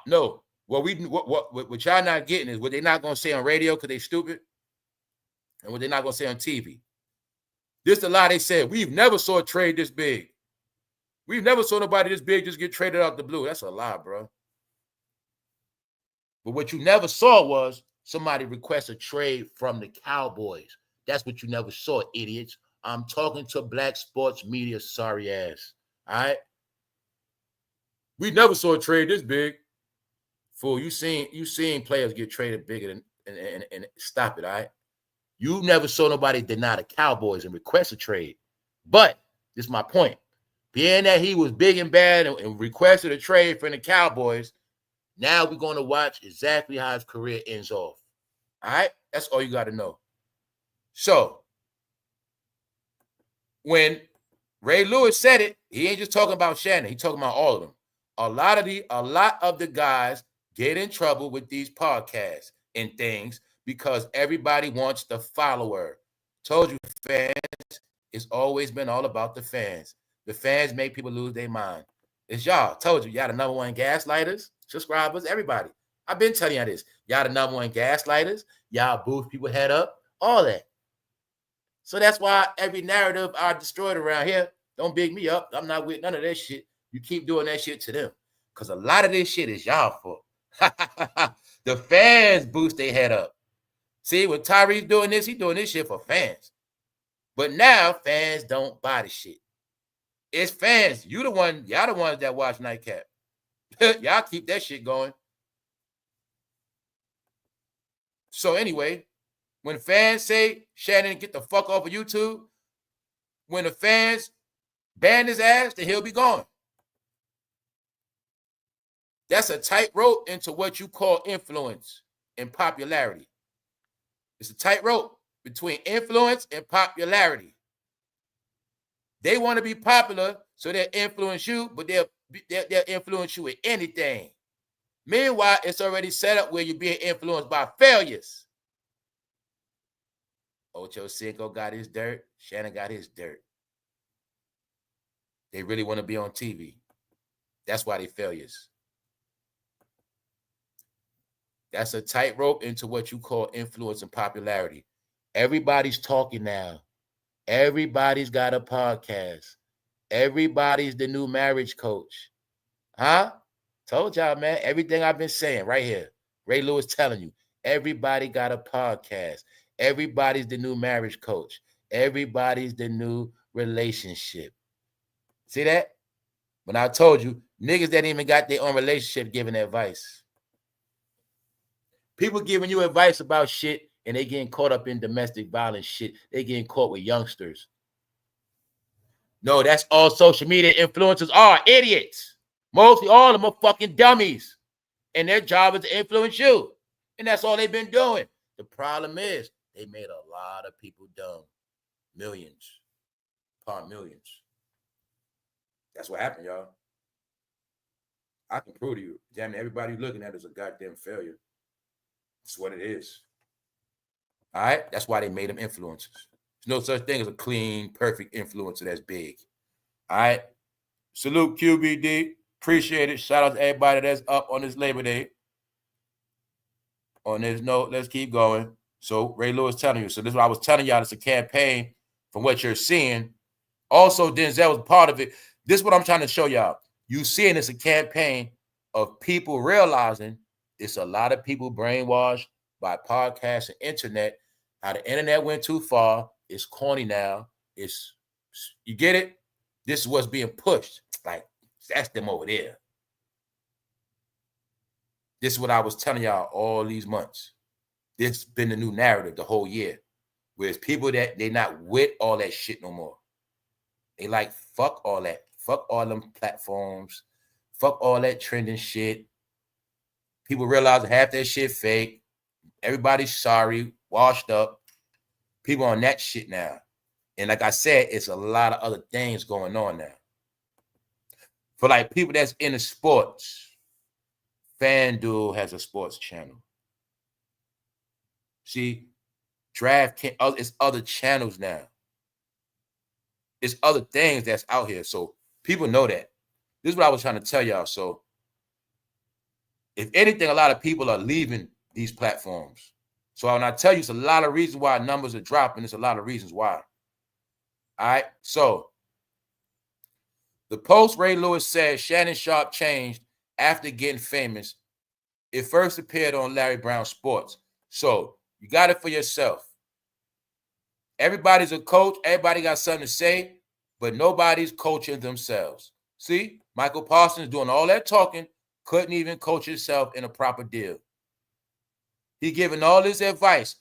No. What y'all not getting is what they're not going to say on radio because they stupid. And what they're not going to say on TV. This is a lie they said. We've never saw a trade this big. We've never saw nobody this big just get traded out the blue. That's a lie, bro. But what you never saw was somebody request a trade from the Cowboys. That's what you never saw, idiots. I'm talking to black sports media, sorry ass. All right? We never saw a trade this big. Fool, you seen players get traded bigger and stop it, all right? You never saw nobody deny the Cowboys and request a trade. But this is my point. Being that he was big and bad and requested a trade from the Cowboys, now we're going to watch exactly how his career ends off. All right? That's all you got to know. So, when Ray Lewis said it, he ain't just talking about Shannon. He's talking about all of them. A lot of the guys get in trouble with these podcasts and things because everybody wants the follower. Told you, fans, it's always been all about the fans. The fans make people lose their mind. It's y'all. Told you, y'all the number one gaslighters, subscribers, everybody. I've been telling y'all this. Y'all the number one gaslighters. Y'all boost people head up, all that. So that's why every narrative I destroyed around here, don't big me up. I'm not with none of that shit. You keep doing that shit to them. Because a lot of this shit is y'all fault. The fans boost their head up. See, when Tyrese doing this, he doing this shit for fans. But now fans don't buy the shit. It's fans. Y'all the ones that watch Nightcap. Y'all keep that shit going. So anyway, when fans say, Shannon, get the fuck off of YouTube, when the fans ban his ass, then he'll be gone. That's a tightrope into what you call influence and popularity. It's a tightrope between influence and popularity. They want to be popular, so they'll influence you, but they'll influence you with anything. Meanwhile, it's already set up where you're being influenced by failures. Ocho Cinco got his dirt. Shannon got his dirt. They really want to be on TV. That's why they failures. That's a tightrope into what you call influence and popularity. Everybody's talking now. Everybody's got a podcast. Everybody's the new marriage coach. Huh? Told y'all, man. Everything I've been saying right here. Ray Lewis telling you. Everybody got a podcast. Everybody's the new marriage coach. Everybody's the new relationship. See that? When I told you, niggas that even got their own relationship giving advice. People giving you advice about shit and they getting caught up in domestic violence shit. They getting caught with youngsters. No, that's all social media influencers are idiots. Mostly all of them are fucking dummies. And their job is to influence you. And that's all they've been doing. The problem is they made a lot of people dumb. Millions upon millions. That's what happened, y'all. I can prove to you. Damn, everybody you're looking at is a goddamn failure. That's what it is. All right? That's why they made them influencers. There's no such thing as a clean, perfect influencer that's big. All right? Salute QBD. Appreciate it. Shout out to everybody that's up on this Labor Day. On this note, let's keep going. So Ray Lewis telling you. So this is what I was telling y'all. It's a campaign from what you're seeing. Also, Denzel was part of it. This is what I'm trying to show y'all. You seeing it's a campaign of people realizing it's a lot of people brainwashed by podcasts and internet. How the internet went too far. It's corny now. You get it? This is what's being pushed. Like, that's them over there. This is what I was telling y'all all these months. This has been the new narrative the whole year. Whereas people that they not with all that shit no more. They like, fuck all that. Fuck all them platforms. Fuck all that trending shit. People realize half that shit fake. Everybody's sorry, washed up. People on that shit now. And like I said, it's a lot of other things going on now. For like people that's into sports, FanDuel has a sports channel. See, DraftKings, it's other channels now. It's other things that's out here. So people know that. This is what I was trying to tell y'all. So if anything, a lot of people are leaving these platforms. So when I tell you, it's a lot of reasons why numbers are dropping. It's a lot of reasons why. All right. So the post Ray Lewis said Shannon Sharpe changed after getting famous. It first appeared on Larry Brown Sports. So you got it for yourself. Everybody's a coach. Everybody got something to say, but nobody's coaching themselves. See, Michael Parsons doing all that talking, couldn't even coach himself in a proper deal. He giving all this advice.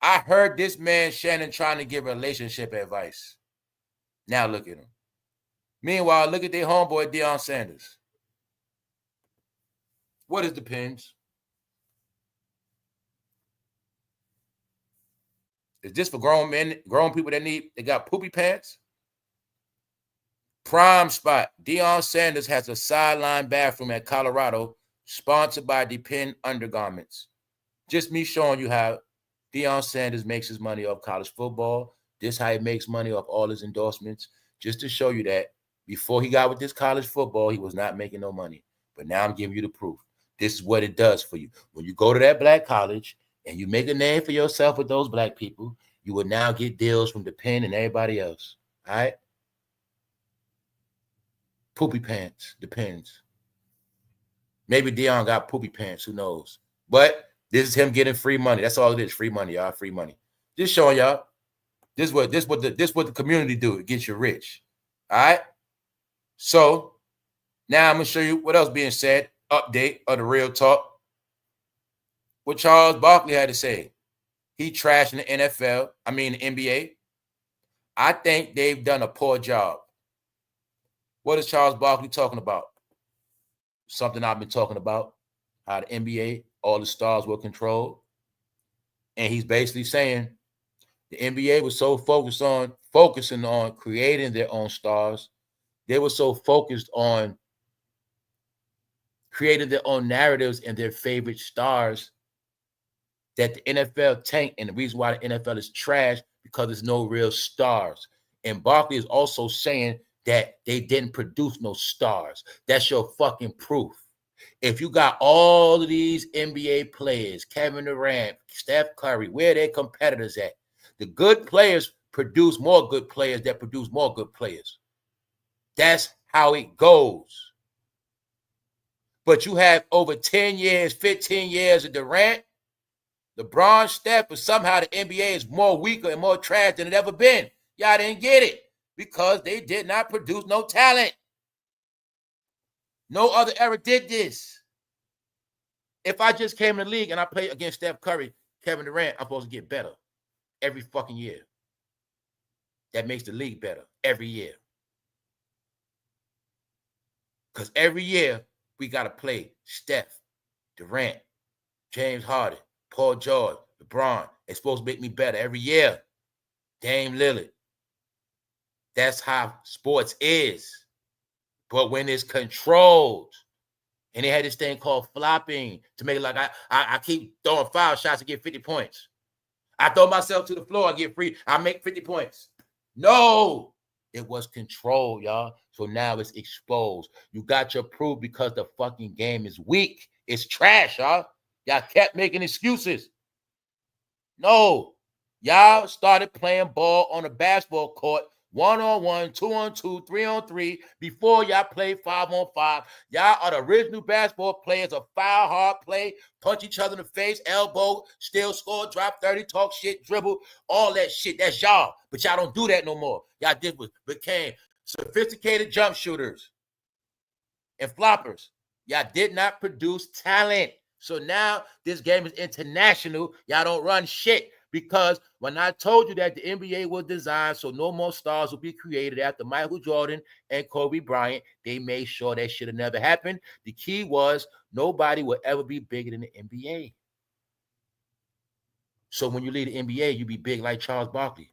I heard this man, Shannon, trying to give relationship advice. Now look at him. Meanwhile, look at their homeboy, Deionsanders. What is depends? Is this for grown men, grown people that got poopy pants? Prime spot. Deionsanders has a sideline bathroom at Colorado, sponsored by Depend Undergarments. Just me showing you how Deionsanders makes his money off college football. This how he makes money off all his endorsements. Just to show you that before he got with this college football, he was not making no money. But now I'm giving you the proof. This is what it does for you. When you go to that black college and you make a name for yourself with those black people, you will now get deals from Depend and everybody else. All right? Poopy pants. Depends. Maybe Deion got poopy pants. Who knows? But this is him getting free money. That's all it is. Free money, y'all. Free money. Just showing y'all. This what the community do. It gets you rich. All right? So now I'm going to show you what else being said. Update of the real talk. What Charles Barkley had to say. He trashed in the NFL. I mean the NBA. I think they've done a poor job. What is Charles Barkley talking about? Something I've been talking about. How the NBA, all the stars were controlled. And he's basically saying the NBA was so focusing on creating their own stars. They were so focused on creating their own narratives and their favorite stars that the NFL tanked. And the reason why the NFL is trash because there's no real stars. And Barkley is also saying that they didn't produce no stars. That's your fucking proof. If you got all of these NBA players, Kevin Durant, Steph Curry, where are their competitors at? The good players produce more good players that produce more good players. That's how it goes. But you have over 10 years, 15 years of Durant, LeBron, Steph, but somehow the NBA is more weaker and more trash than it ever been. Y'all didn't get it because they did not produce no talent. No other era did this. If I just came in the league and I played against Steph Curry, Kevin Durant, I'm supposed to get better every fucking year. That makes the league better every year. Because every year we got to play Steph, Durant, James Harden, Paul George, LeBron. It's supposed to make me better every year. Dame Lillard. That's how sports is. But when it's controlled, and they had this thing called flopping to make it like I keep throwing foul shots to get 50 points. I throw myself to the floor, I get free, I make 50 points. No, it was controlled, y'all. So now it's exposed. You got your proof because the fucking game is weak. It's trash, y'all. Y'all kept making excuses. No, y'all started playing ball on a basketball court 1-on-1, 2-on-2, 3-on-3, before y'all play 5-on-5. Y'all are the original basketball players of foul, hard play, punch each other in the face, elbow, steal, score, drop 30, talk shit, dribble, all that shit. That's y'all. But y'all don't do that no more. Y'all became sophisticated jump shooters and floppers. Y'all did not produce talent. So now this game is international. Y'all don't run shit. Because when I told you that the NBA was designed so no more stars will be created after Michael Jordan and Kobe Bryant, they made sure that should have never happened. The key was nobody will ever be bigger than the NBA. So when you leave the NBA, you be big like Charles Barkley.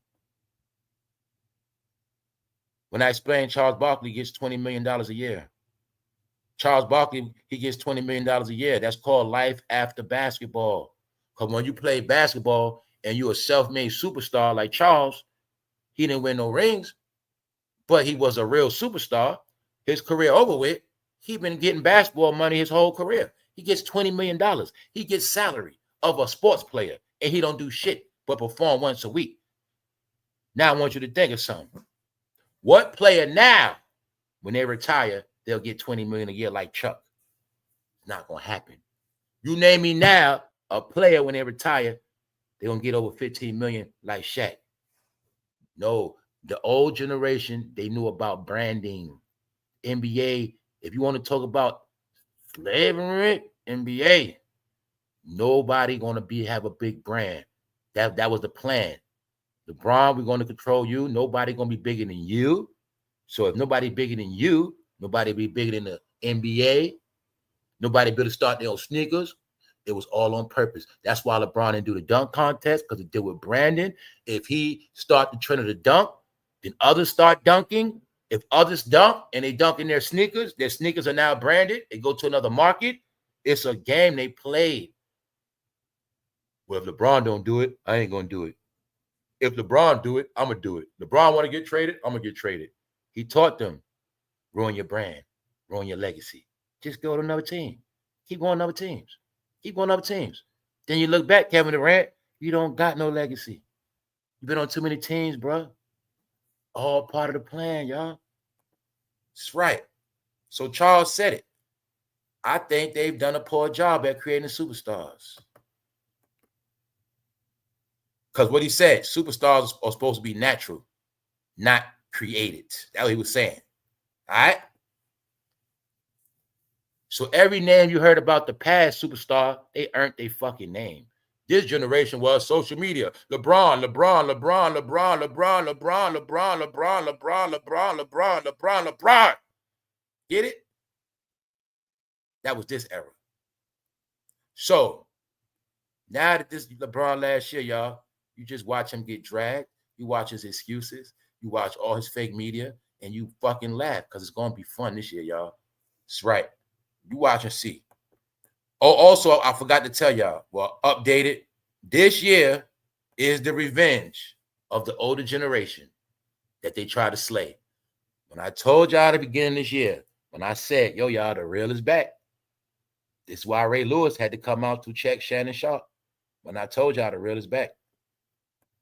When I explained Charles Barkley gets $20 million a year. Charles Barkley, he gets $20 million a year. That's called life after basketball. Because when you play basketball and you're a self-made superstar like Charles, he didn't win no rings, but he was a real superstar. His career over with. He been getting basketball money his whole career. He gets $20 million. He gets salary of a sports player, and he don't do shit but perform once a week. Now I want you to think of something. What player now, when they retire, they'll get $20 million a year like Chuck? It's not going to happen. You name me now a player when they retire, they're going to get over $15 million like Shaq. No, the old generation, they knew about branding. NBA, if you want to talk about slavery, NBA, nobody going to have a big brand. That was the plan. LeBron, we're going to control you. Nobody going to be bigger than you. So if nobody bigger than you, nobody be bigger than the NBA. Nobody better start their own sneakers. It was all on purpose. That's why LeBron didn't do the dunk contest, because it deal with branding. If he start the trend of the dunk, then others start dunking. If others dunk and they dunk in their sneakers are now branded. They go to another market. It's a game they played. Well, if LeBron don't do it, I ain't going to do it. If LeBron do it, I'm going to do it. LeBron want to get traded, I'm going to get traded. He taught them, ruin your brand, ruin your legacy. Just go to another team. Keep going to other teams. Keep going to other teams. Then you look back, Kevin Durant, you don't got no legacy. You've been on too many teams, bro. All part of the plan, y'all. That's right. So Charles said it. I think they've done a poor job at creating superstars. Because what he said, superstars are supposed to be natural, not created. That's what he was saying. All right? So every name you heard about the past superstar, they earned their fucking name. This generation was social media. LeBron. Get it? That was this era. So now that this LeBron last year, y'all, you just watch him get dragged. You watch his excuses. You watch all his fake media, and you fucking laugh because it's going to be fun this year, y'all. That's right. You watch and see. Oh, also, I forgot to tell y'all, well, updated. This year is the revenge of the older generation that they try to slay. When I told y'all at the beginning of this year, when I said, yo, y'all, the real is back. This is why Ray Lewis had to come out to check Shannon Sharpe. When I told y'all the real is back.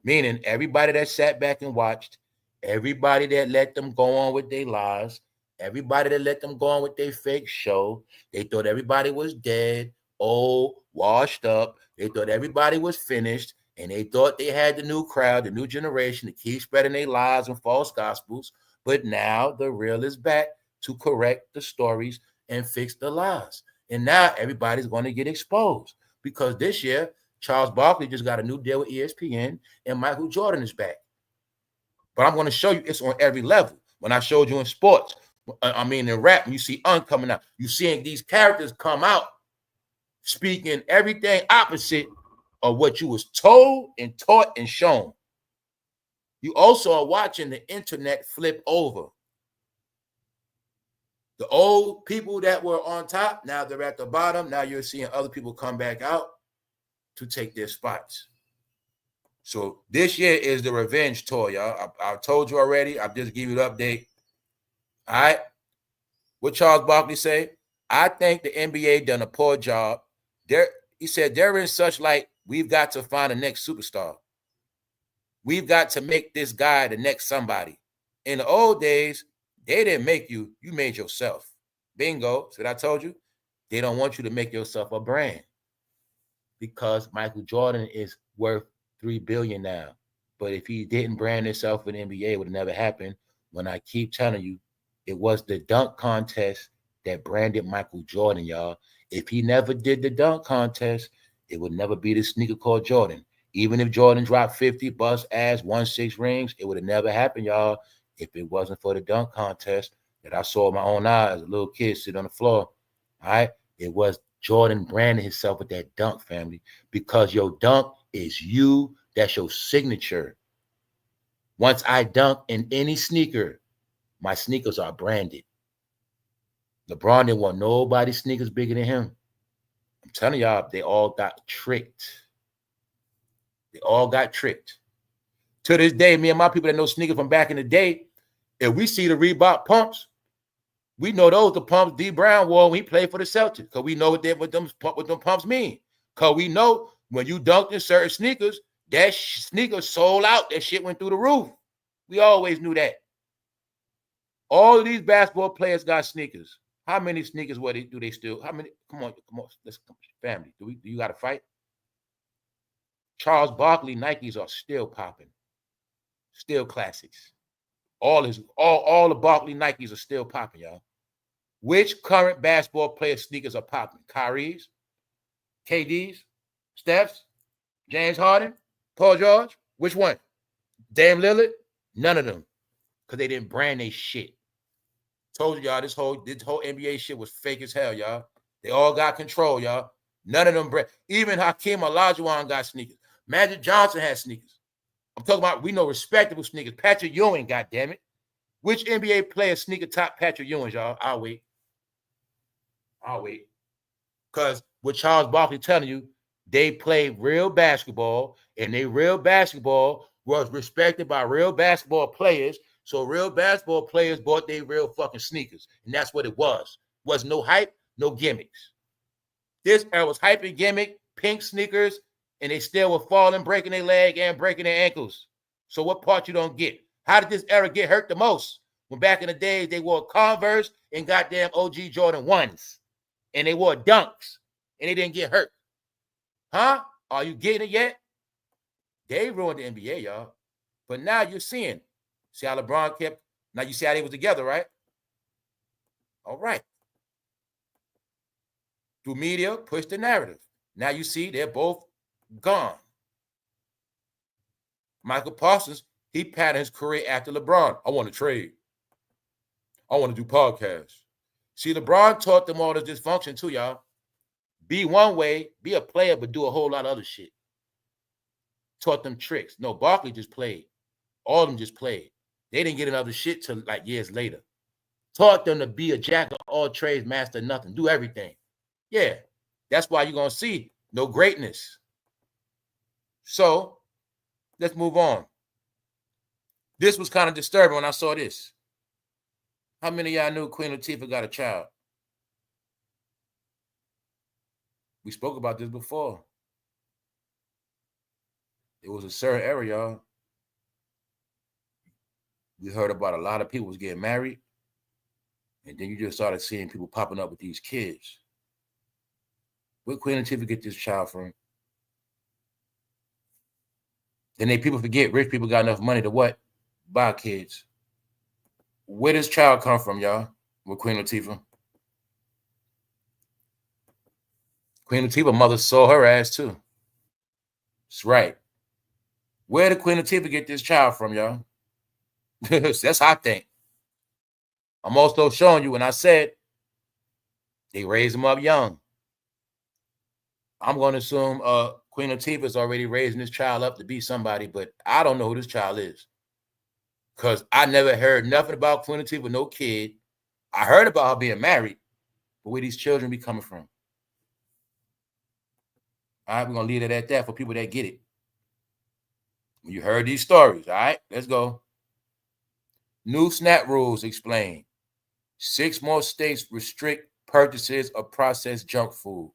Meaning everybody that sat back and watched, everybody that let them go on with their lives, everybody that let them go on with their fake show, they thought everybody was dead, old, washed up. They thought everybody was finished, and they thought they had the new crowd, the new generation to keep spreading their lies and false gospels. But now the real is back to correct the stories and fix the lies. And now everybody's going to get exposed because this year, Charles Barkley just got a new deal with ESPN, and Michael Jordan is back. But I'm going to show you it's on every level. When I showed you in sports, in rap, you see coming out. You seeing these characters come out speaking everything opposite of what you was told and taught and shown. You also are watching the internet flip over. The old people that were on top, now they're at the bottom. Now you're seeing other people come back out to take their spots. So this year is the revenge tour, y'all. I told you already. I'll just give you the update. All right. What Charles Barkley say? I think the NBA done a poor job. He said they're in such like, we've got to find a next superstar. We've got to make this guy the next somebody. In the old days, they didn't make you. You made yourself. Bingo. So I told you, they don't want you to make yourself a brand. Because Michael Jordan is worth $3 billion now. But if he didn't brand himself with the NBA, it would have never happened. When I keep telling you, it was the dunk contest that branded Michael Jordan, y'all. If he never did the dunk contest, it would never be the sneaker called Jordan. Even if Jordan dropped 50, bust ass, won 6 rings, it would have never happened, y'all, if it wasn't for the dunk contest that I saw with my own eyes, a little kid sit on the floor. All right. It was Jordan branding himself with that dunk, family, because your dunk is you. That's your signature. Once I dunk in any sneaker, my sneakers are branded. LeBron didn't want nobody's sneakers bigger than him. I'm telling y'all, they all got tricked. They all got tricked. To this day, me and my people that know sneakers from back in the day, if we see the Reebok pumps, we know those the pumps D Brown wore when he played for the Celtics, because we know what them pumps mean. Because we know when you dunked in certain sneakers, that sneaker sold out. That shit went through the roof. We always knew that. All of these basketball players got sneakers. How many sneakers do they still? How many? Come on, let's come, family. Do you got to fight? Charles Barkley Nikes are still popping, still classics. All the Barkley Nikes are still popping, y'all. Which current basketball player sneakers are popping? KYRESE, KD's, Steph's, James Harden, Paul George. Which one? Dame Lillard? None of them, because they didn't brand their shit. Told y'all this whole NBA shit was fake as hell, y'all. They all got control, y'all. None of them brand. Even Hakeem Olajuwon got sneakers. Magic Johnson had sneakers. I'm talking about, we know respectable sneakers. Patrick Ewing, goddammit. Which NBA player sneaker top Patrick Ewing, y'all? I'll wait. Because with Charles Barkley telling you, they played real basketball, and they real basketball was respected by real basketball players. So real basketball players bought their real fucking sneakers. And that's what it was. Was no hype, no gimmicks. This era was hype and gimmick, pink sneakers, and they still were falling, breaking their leg and breaking their ankles. So what part you don't get? How did this era get hurt the most? When back in the days, they wore Converse and goddamn OG Jordan 1s. And they wore Dunks. And they didn't get hurt. Huh? Are you getting it yet? They ruined the NBA, y'all. But now you're seeing. See how LeBron kept. Now you see how they was together, right? All right. Through media, push the narrative. Now you see they're both gone. Michael Parsons, he patterned his career after LeBron. I want to trade. I want to do podcasts. See, LeBron taught them all this dysfunction too, y'all. Be one way, be a player, but do a whole lot of other shit. Taught them tricks. No, Barkley just played. All of them just played. They didn't get another shit till like years later. Taught them to be a jack of all trades, master of nothing, do everything. Yeah, that's why you're going to see no greatness. So let's move on. This was kind of disturbing when I saw this. How many of y'all knew Queen Latifah got a child? We spoke about this before. It was a certain era, y'all. We heard about a lot of people was getting married, and then you just started seeing people popping up with these kids. Where Queen Latifah get this child from? Then people forget rich people got enough money to what? Buy kids. Where does child come from, y'all? With Queen Latifah? Queen Latifah mother saw her ass too. That's right. Where did Queen Latifah get this child from, y'all? That's how I think. I'm also showing you when I said they raised him up young. I'm going to assume Queen Latifah is already raising this child up to be somebody, but I don't know who this child is. Because I never heard nothing about Queen Latifah, no kid. I heard about her being married, but where these children be coming from? All right, we're going to leave it at that for people that get it. You heard these stories, all right? Let's go. New SNAP rules explain. 6 more states restrict purchases of processed junk food.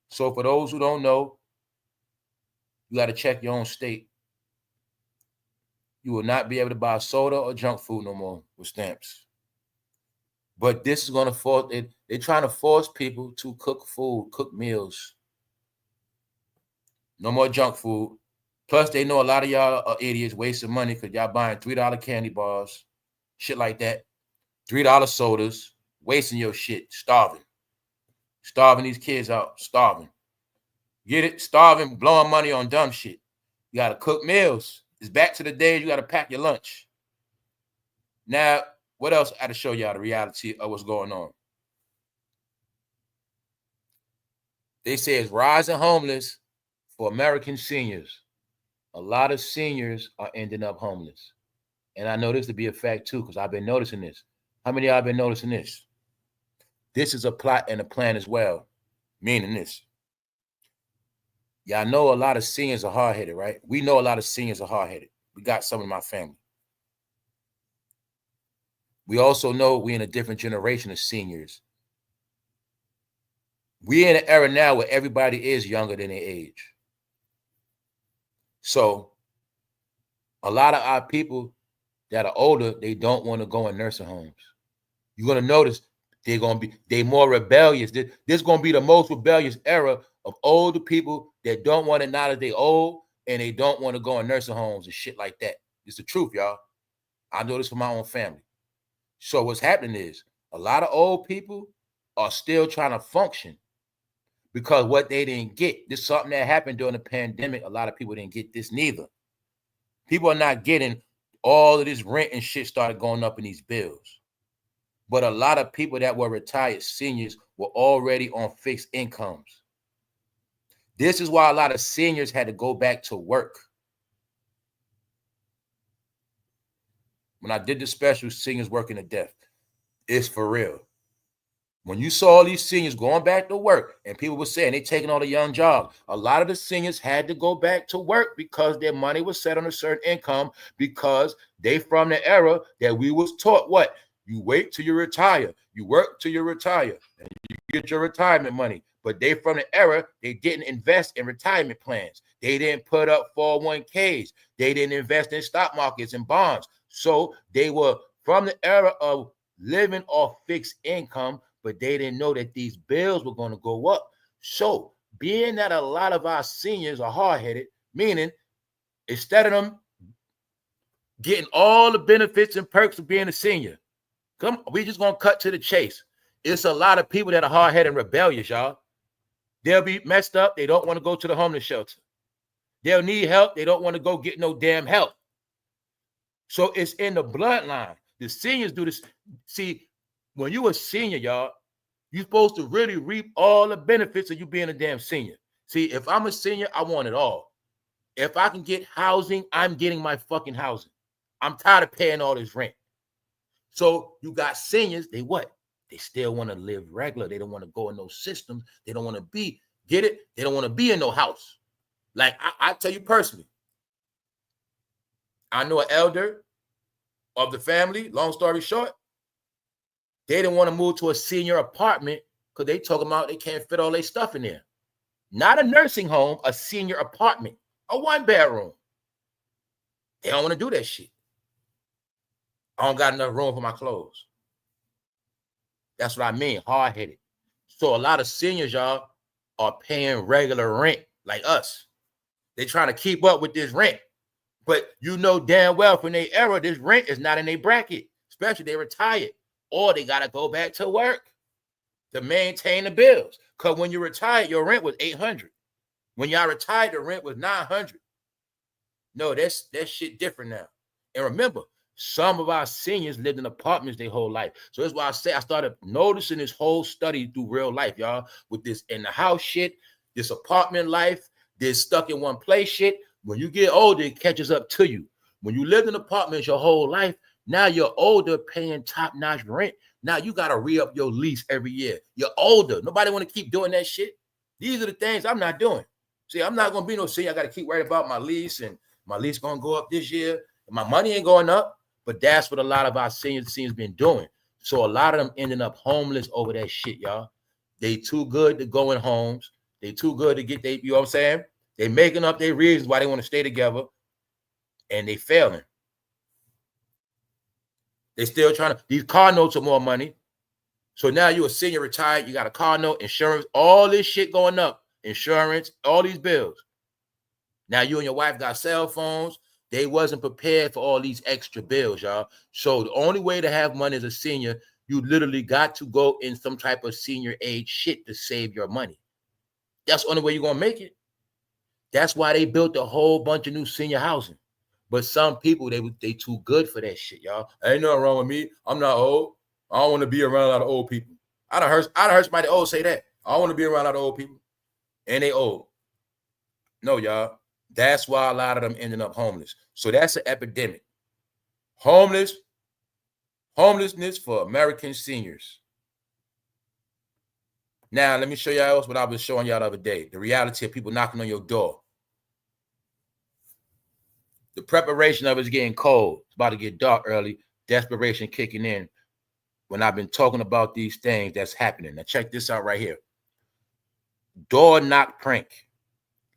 So for those who don't know, you got to check your own state. You will not be able to buy soda or junk food no more with stamps. But this is going to force, they're trying to force people to cook food, cook meals. No more junk food. Plus, they know a lot of y'all are idiots wasting money because y'all buying $3 candy bars, shit like that. $3 sodas, wasting your shit, starving. Starving these kids out, starving. Get it? Starving, blowing money on dumb shit. You got to cook meals. It's back to the days you got to pack your lunch. Now, what else I got to show y'all the reality of what's going on? They say it's rising homeless for American seniors. A lot of seniors are ending up homeless. And I know this to be a fact too, because I've been noticing this. How many of y'all have been noticing this? This is a plot and a plan as well, meaning this. Y'all know a lot of seniors are hard-headed, right? We know a lot of seniors are hard-headed. We got some in my family. We also know we're in a different generation of seniors. We're in an era now where everybody is younger than their age. So a lot of our people that are older, they don't want to go in nursing homes. You're going to notice they more rebellious. This is going to be the most rebellious era of older people that don't want to acknowledge they old and they don't want to go in nursing homes and shit like that. It's the truth, y'all. I know this from my own family. So what's happening is a lot of old people are still trying to function because what they didn't get. This is something that happened during the pandemic. A lot of people didn't get this neither. People are not getting all of this rent and shit started going up in these bills. But a lot of people that were retired seniors were already on fixed incomes. This is why a lot of seniors had to go back to work. When I did the special, Seniors Working to Death, it's for real. When you saw all these seniors going back to work and people were saying they taking all the young jobs, a lot of the seniors had to go back to work because their money was set on a certain income because they from the era that we was taught what? You wait till you retire. You work till you retire and you get your retirement money. But they from the era, they didn't invest in retirement plans. They didn't put up 401ks. They didn't invest in stock markets and bonds. So they were from the era of living off fixed income, but they didn't know that these bills were going to go up. So being that a lot of our seniors are hard-headed, meaning instead of them getting all the benefits and perks of being a senior, we just going to cut to the chase. It's a lot of people that are hard-headed and rebellious, y'all. They'll be messed up. They don't want to go to the homeless shelter. They'll need help. They don't want to go get no damn help. So it's in the bloodline. The seniors do this. See, when you a senior, y'all, you're supposed to really reap all the benefits of you being a damn senior. See, if I'm a senior, I want it all. If I can get housing, I'm getting my fucking housing. I'm tired of paying all this rent. So you got seniors, they what? They still want to live regular. They don't want to go in those systems. They don't want to be, get it? They don't want to be in no house. Like I tell you personally, I know an elder of the family, long story short, they didn't want to move to a senior apartment because they talking about they can't fit all their stuff in there. Not a nursing home, a senior apartment, a 1-bedroom. They don't want to do that shit. I don't got enough room for my clothes. That's what I mean, hard-headed. So a lot of seniors, y'all, are paying regular rent like us. They're trying to keep up with this rent. But you know damn well from their era, this rent is not in their bracket, especially they retired. Or they got to go back to work to maintain the bills. Because when you retired, your rent was $800. When y'all retired, the rent was $900. No, that's shit different now. And remember, some of our seniors lived in apartments their whole life. So that's why I say I started noticing this whole study through real life, y'all, with this in the house shit, this apartment life, this stuck in one place shit. When you get older, it catches up to you. When you lived in apartments your whole life, now you're older paying top-notch rent. Now you got to re-up your lease every year. You're older. Nobody want to keep doing that shit. These are the things I'm not doing. See, I'm not going to be no senior. I got to keep worrying about my lease, and my lease going to go up this year. And my money ain't going up. But that's what a lot of our seniors been doing. So a lot of them ending up homeless over that shit, y'all. They too good to go in homes. They too good to get you know what I'm saying? They making up their reasons why they want to stay together, and they failing. They still trying to, these car notes are more money. So now you a senior retired, you got a car note, insurance, all this shit going up. Insurance, all these bills. Now you and your wife got cell phones. They wasn't prepared for all these extra bills, y'all. So the only way to have money as a senior, you literally got to go in some type of senior age shit to save your money. That's the only way you're going to make it. That's why they built a whole bunch of new senior housing. But some people, they too good for that shit, y'all. Ain't nothing wrong with me. I'm not old. I don't want to be around a lot of old people. I done heard somebody old say that. I don't want to be around a lot of old people. And they old. No, y'all. That's why a lot of them ending up homeless. So that's an epidemic. Homelessness for American seniors. Now, let me show y'all else what I was showing y'all the other day. The reality of people knocking on your door. The preparation of it's getting cold. It's about to get dark early. Desperation kicking in when I've been talking about these things that's happening. Now, check this out right here. Door knock prank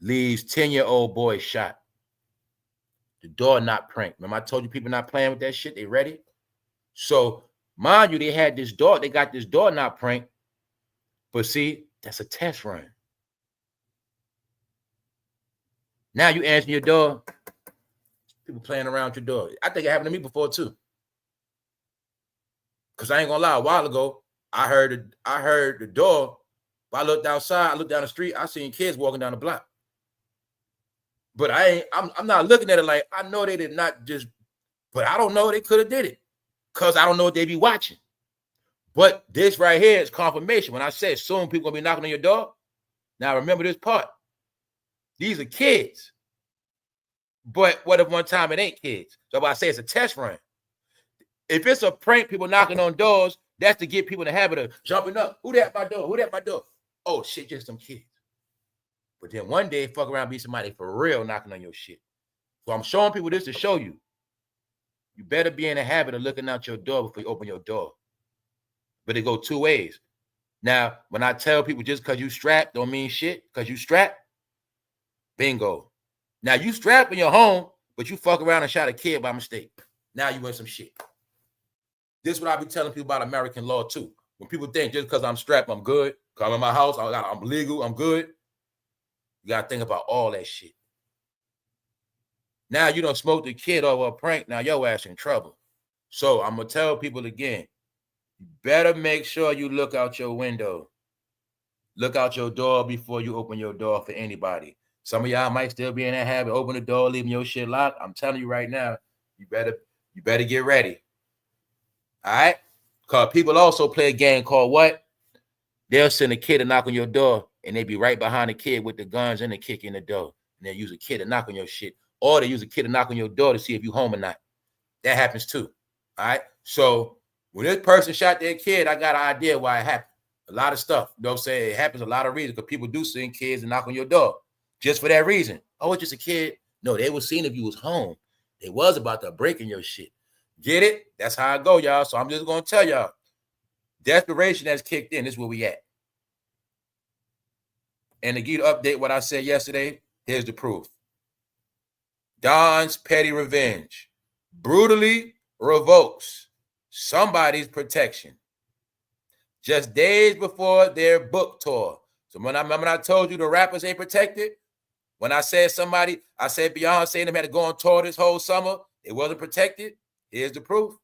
leaves 10-year-old boy shot. The door knock prank. Remember I told you people not playing with that shit? They ready? So, mind you, they got this door knock prank. But see, that's a test run. Now you answer your door. People playing around your door. I think it happened to me before too. Because I ain't gonna lie, a while ago, I heard the door. I looked outside, I looked down the street, I seen kids walking down the block. But I'm not looking at it like I know they did not just, but I don't know they could have did it. Because I don't know what they be watching. But this right here is confirmation. When I said soon people gonna be knocking on your door. Now remember this part. These are kids. But what if one time it ain't kids? So if I say it's a test run. If it's a prank, people knocking on doors, that's to get people in the habit of jumping up. Who that my door? Who that my door? Oh shit, just some kids. But then one day, fuck around, be somebody for real knocking on your shit. So I'm showing people this to show you. You better be in the habit of looking out your door before you open your door. But it go two ways. Now, when I tell people just because you strapped don't mean shit, because you strapped, bingo. Now you strap in your home, but you fuck around and shot a kid by mistake. Now you in some shit. This is what I be telling people about American law too. When people think just because I'm strapped, I'm good. Because I'm in my house, I'm legal, I'm good. You got to think about all that shit. Now you don't smoke the kid over a prank. Now your ass in trouble. So I'm going to tell people again, you better make sure you look out your window. Look out your door before you open your door for anybody. Some of y'all might still be in that habit, open the door, leaving your shit locked. I'm telling you right now, you better get ready. All right? Because people also play a game called what? They'll send a kid to knock on your door, and they be right behind the kid with the guns and the kick in the door. And they use a kid to knock on your shit. Or they use a kid to knock on your door to see if you home or not. That happens too. All right? So when this person shot their kid, I got an idea why it happened. A lot of stuff. You know what I'm saying? It happens a lot of reasons because people do send kids and knock on your door. Just for that reason. Oh, it's just a kid. No, they was seeing if you was home. They was about to break in your shit. Get it? That's how I go, y'all. So I'm just going to tell y'all. Desperation has kicked in. This is where we at. And to give you an update what I said yesterday, here's the proof. Don's petty revenge brutally revokes somebody's protection. Just days before their book tour. So when I told you the rappers ain't protected, when I said I said Beyonce and them had to go on tour this whole summer, it wasn't protected. Here's the proof.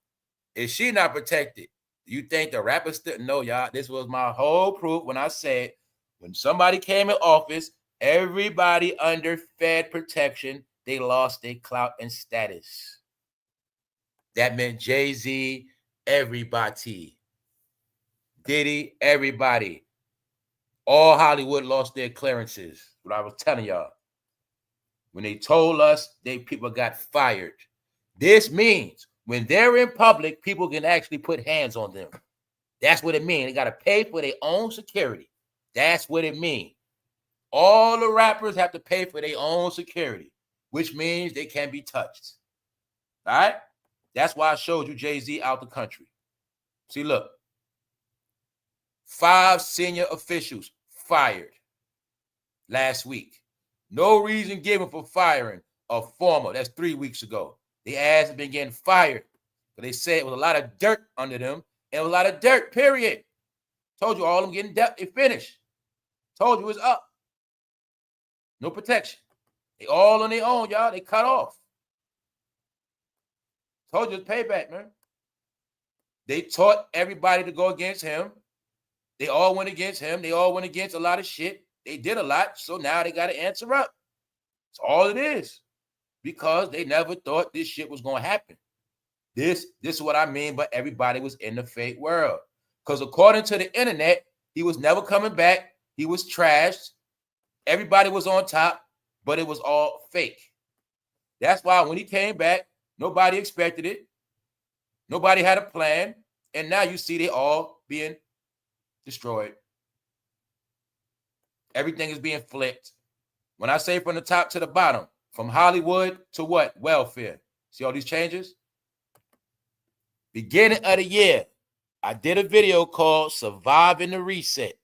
Is she not protected? Do you think the rappers still? No, y'all. This was my whole proof when I said when somebody came in office, everybody under Fed protection, they lost their clout and status. That meant Jay-Z, everybody. Diddy, everybody. All Hollywood lost their clearances. What I was telling y'all. When they told us people got fired. This means when they're in public, people can actually put hands on them. That's what it means. They got to pay for their own security. That's what it means. All the rappers have to pay for their own security, which means they can't be touched. All right? That's why I showed you Jay-Z out the country. See, look. 5 senior officials fired last week. No reason given for firing a former. That's 3 weeks ago. The ass has been getting fired. But they said it was a lot of dirt under them. And a lot of dirt, period. Told you all of them getting dealt. They finished. Told you it's up. No protection. They all on their own, y'all. They cut off. Told you it's payback, man. They taught everybody to go against him. They all went against him. They all went against a lot of shit. They did a lot. So now they got to answer up. That's all it is. Because they never thought this shit was going to happen. This is what I mean, but everybody was in the fake world. Because according to the internet, he was never coming back. He was trashed. Everybody was on top, but it was all fake. That's why when he came back, nobody expected it. Nobody had a plan. And now you see they all being destroyed. Everything is being flipped. When I say from the top to the bottom, from Hollywood to what? Welfare. See all these changes? Beginning of the year, I did a video called Surviving the Reset.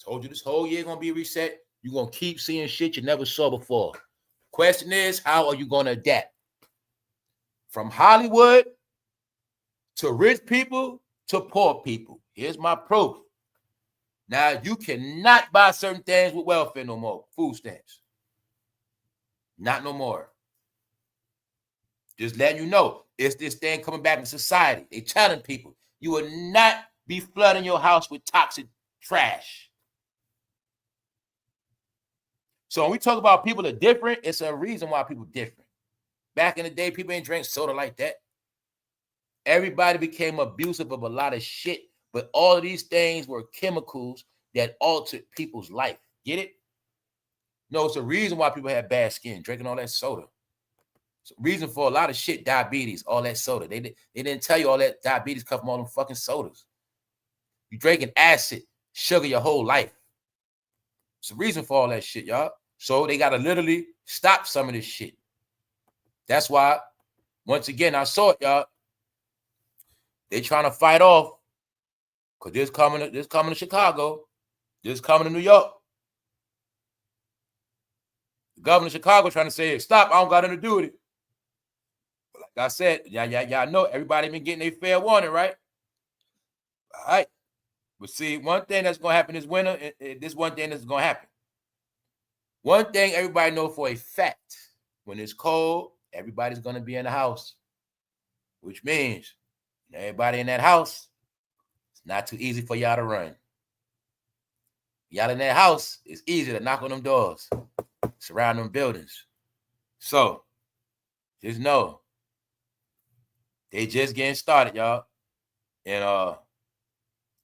Told you this whole year going to be reset. You're going to keep seeing shit you never saw before. Question is, how are you going to adapt? From Hollywood to rich people to poor people. Here's my proof. Now, you cannot buy certain things with welfare no more. Food stamps. Not no more. Just letting you know, it's this thing coming back in society. They telling people, you will not be flooding your house with toxic trash. So when we talk about people are different, it's a reason why people are different. Back in the day, people ain't drink soda like that. Everybody became abusive of a lot of shit, but all of these things were chemicals that altered people's life. Get it? No, it's a reason why people have bad skin, drinking all that soda. It's a reason for a lot of shit, diabetes, all that soda. They didn't tell you all that diabetes come from all them fucking sodas. You drinking acid, sugar your whole life. It's a reason for all that shit, y'all. So they got to literally stop some of this shit. That's why, once again, I saw it, y'all. They trying to fight off because this coming to Chicago. This coming to New York. The governor of Chicago trying to say, stop, I don't got nothing to do with it. But like I said, y'all know everybody been getting a fair warning, right? All right. But see, one thing that's going to happen this winter, this one thing that's going to happen. One thing everybody know for a fact, when it's cold, everybody's going to be in the house, which means everybody in that house, it's not too easy for y'all to run. Y'all in that house, it's easy to knock on them doors, surround them buildings. So, just know, they just getting started, y'all. And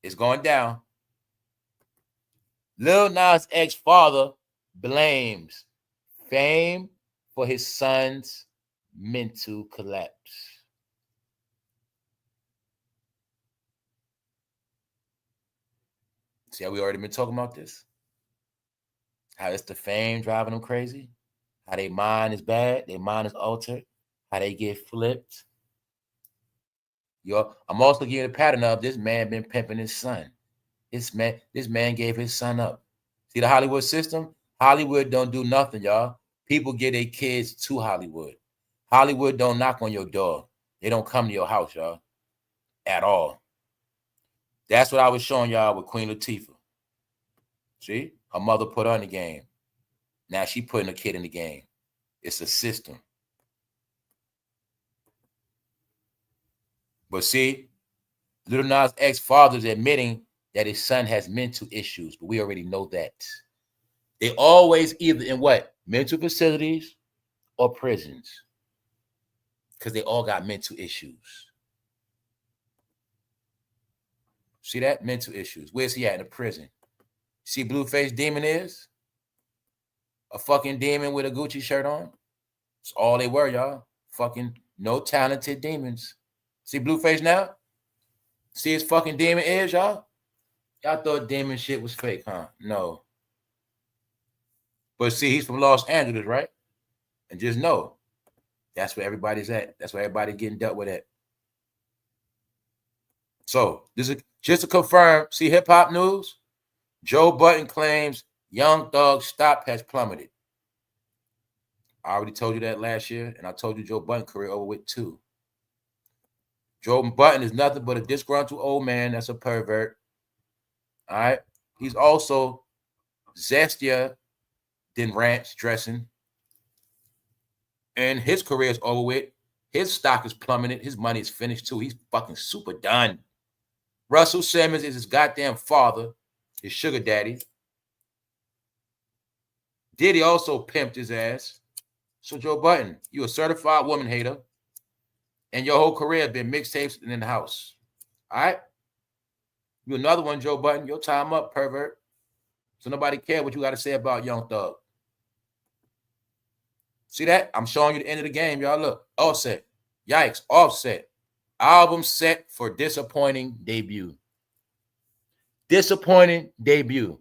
it's going down. Lil Nas X's father blames fame for his son's mental collapse. See how we already been talking about this? How it's the fame driving them crazy? How their mind is bad, their mind is altered, how they get flipped. I'm also giving a pattern of this man been pimping his son. This man gave his son up. See the Hollywood system? Hollywood don't do nothing, y'all. People get their kids to Hollywood. Hollywood don't knock on your door. They don't come to your house, y'all, at all. That's what I was showing y'all with Queen Latifah. See? Her mother put her in the game. Now she putting a kid in the game. It's a system. But see, Lil Nas X's father is admitting that his son has mental issues, but we already know that. They always either in what? Mental facilities or prisons. Because they all got mental issues. See that? Mental issues. Where's he at? In a prison. See Blueface Demon is? A fucking demon with a Gucci shirt on. That's all they were, y'all. Fucking no talented demons. See Blueface now? See his fucking demon is, y'all? Y'all thought demon shit was fake, huh? No. But see, he's from Los Angeles, right? And just know, that's where everybody's at. That's where everybody's getting dealt with at. So, this is just to confirm, see hip-hop news? Joe Budden claims Young Thug's stock has plummeted. I already told you that last year, and I told you Joe Budden's career over with too. Joe Budden is nothing but a disgruntled old man that's a pervert. All right? He's also zestier than ranch dressing. And his career is over with. His stock is plummeted. His money is finished too. He's fucking super done. Russell Simmons is his goddamn father, his sugar daddy. Diddy also pimped his ass. So Joe Budden, you a certified woman hater, and your whole career has been mixtapes and in the house. All right? You another one, Joe Budden. Your time up, pervert. So nobody care what you got to say about Young Thug. See that? I'm showing you the end of the game, y'all. Look, Offset. Yikes, Offset. Album set for disappointing debut. Disappointing debut.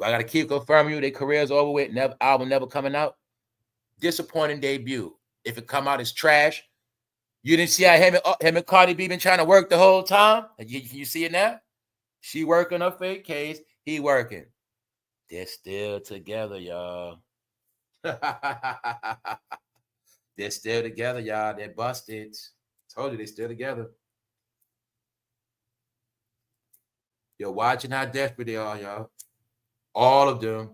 I got to keep confirming you their career's over with. Album never coming out. Disappointing debut. If it come out, it's trash. You didn't see how him and Cardi B been trying to work the whole time? You see it now? She working her fake case. He working. They're still together, y'all. They're still together, y'all. They're busted. Told you they're still together. You're watching how desperate they are, y'all. All of them.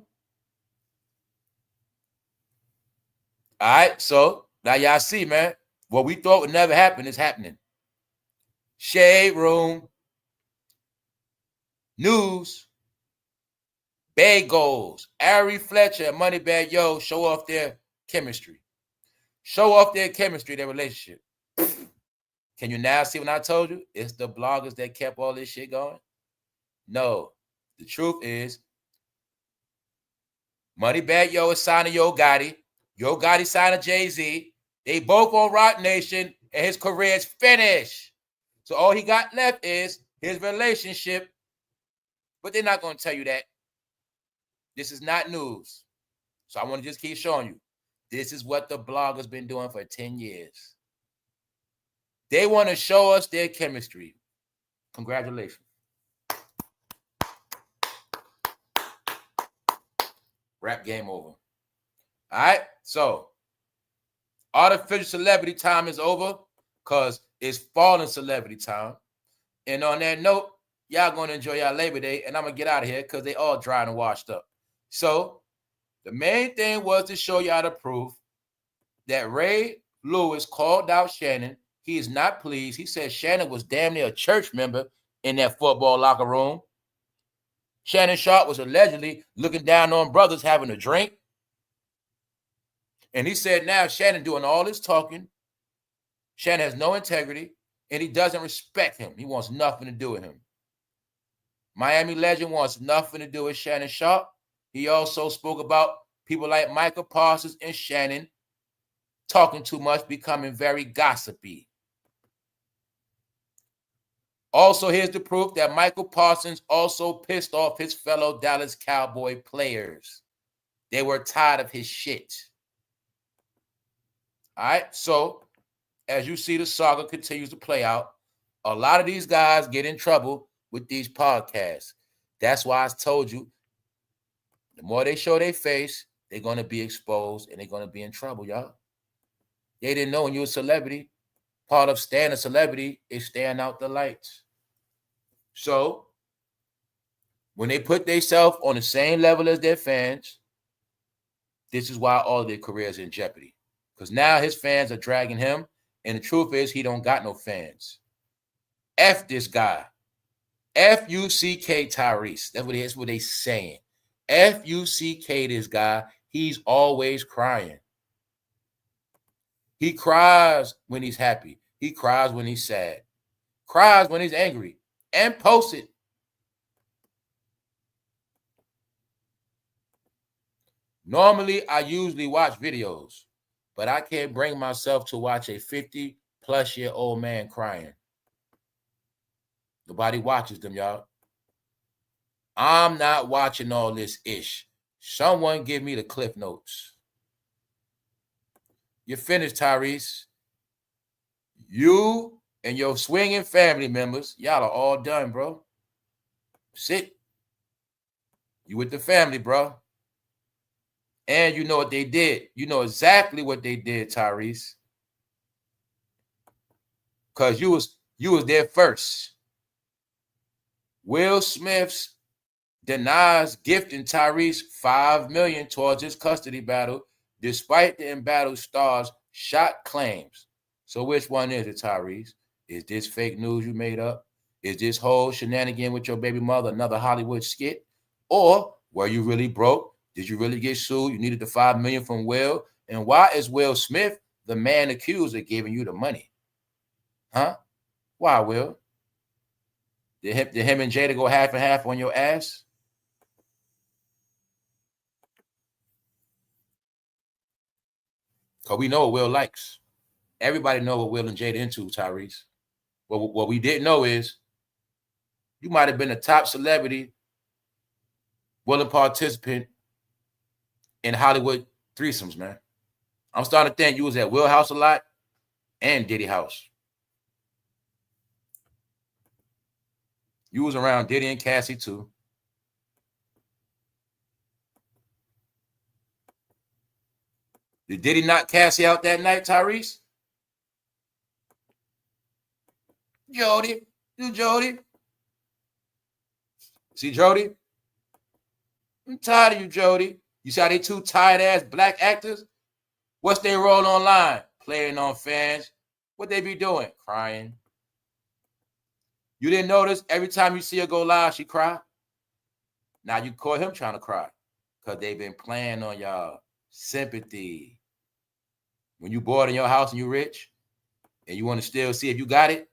All right, so now y'all see, man. What we thought would never happen is happening. Shade Room. News. Big goals. Ari Fletcher and Moneybag Yo show off their chemistry. Show off their chemistry, their relationship. Can you now see what I told you? It's the bloggers that kept all this shit going. No. The truth is, Moneybag Yo is signing Yo Gotti. Yo Gotti signing Jay-Z. They both on Rock Nation, and his career is finished. So all he got left is his relationship. But they're not going to tell you that. This is not news. So I want to just keep showing you. This is what the bloggers been doing for 10 years. They want to show us their chemistry. Congratulations. Rap game over. All right, so artificial celebrity time is over because it's fallen celebrity time. And on that note, y'all going to enjoy y'all Labor Day, and I'm going to get out of here because they all dry and washed up. So the main thing was to show y'all the proof that Ray Lewis called out Shannon. He is not pleased. He said Shannon was damn near a church member in that football locker room. Shannon Sharpe was allegedly looking down on brothers having a drink. And he said now Shannon doing all this talking. Shannon has no integrity, and he doesn't respect him. He wants nothing to do with him. Miami legend wants nothing to do with Shannon Sharpe. He also spoke about people like Michael Parsons and Shannon talking too much, becoming very gossipy. Also, here's the proof that Michael Parsons also pissed off his fellow Dallas Cowboy players. They were tired of his shit. All right, so as you see, the saga continues to play out. A lot of these guys get in trouble with these podcasts. That's why I told you, the more they show their face, they're going to be exposed and they're going to be in trouble, y'all. They didn't know when you're a celebrity, part of staying a celebrity is staying out the lights. So when they put themselves on the same level as their fans, this is why all of their careers are in jeopardy. Because now his fans are dragging him, and the truth is he don't got no fans. F this guy. F-U-C-K Tyrese. That's what they saying. F-U-C-K this guy. He's always crying. He cries when he's happy. He cries when he's sad. Cries when he's angry. And posts it. Normally, I usually watch videos, but I can't bring myself to watch a 50-plus-year-old man crying. Nobody watches them, y'all. I'm not watching all this ish. Someone give me the Cliff Notes. You're finished, Tyrese. You and your swinging family members, y'all are all done, bro. Sit. You with the family, bro. And you know what they did. You know exactly what they did, Tyrese. Because you was there first. Will Smith denies gifting Tyrese $5 million towards his custody battle, despite the embattled star's shot claims. So which one is it, Tyrese? Is this fake news you made up? Is this whole shenanigan with your baby mother another Hollywood skit? Or were you really broke Did you really get sued? You needed the $5 million from Will? And why is Will Smith the man accused of giving you the money? Huh? Why, Will? Did him and Jada go half and half on your ass? Because we know what Will likes. Everybody know what Will and Jada into, Tyrese. What we didn't know is you might have been a top celebrity, willing participant in Hollywood threesomes, man. I'm starting to think you was at Will house a lot and Diddy house. You was around Diddy and Cassie too. Did Diddy knock Cassie out that night, Tyrese? Jody. You Jody. See, Jody? I'm tired of you, Jody. You see how they two tired-ass black actors? What's their role online? Playing on fans. What they be doing? Crying. You didn't notice every time you see her go live, she cry? Now you caught him trying to cry because they've been playing on y'all sympathy. When you bored in your house and you rich and you want to still see if you got it,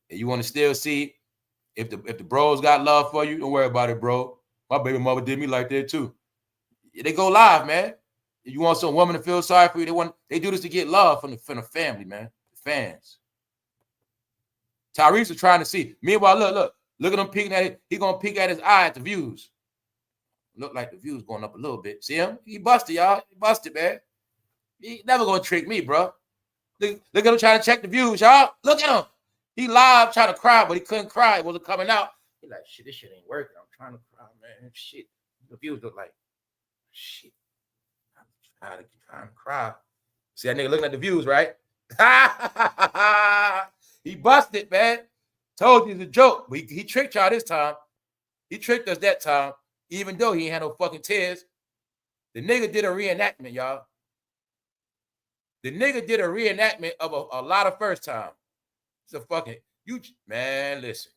and you want to still see if the bros got love for you, don't worry about it, bro. My baby mother did me like that too. They go live, man. If you want some woman to feel sorry for you, they do this to get love from the family, man. The fans. Tyrese was trying to see. Meanwhile, look at him peeking at it. He gonna peek at his eye at the views. Look like the views going up a little bit. See him? He busted, y'all. He busted, man. He never gonna trick me, bro. Look at him trying to check the views, y'all. Look at him. He live trying to cry, but he couldn't cry. It wasn't coming out. He like, shit, this shit ain't working. I'm trying to cry, man. Shit. The views look like, shit. I'm trying to cry. See that nigga looking at the views, right? He busted, man. Told you it's a joke. But he tricked y'all this time. He tricked us that time, even though he ain't had no fucking tears. The nigga did a reenactment, y'all. The nigga did a reenactment of a lot of first time. It's a fucking, man, listen.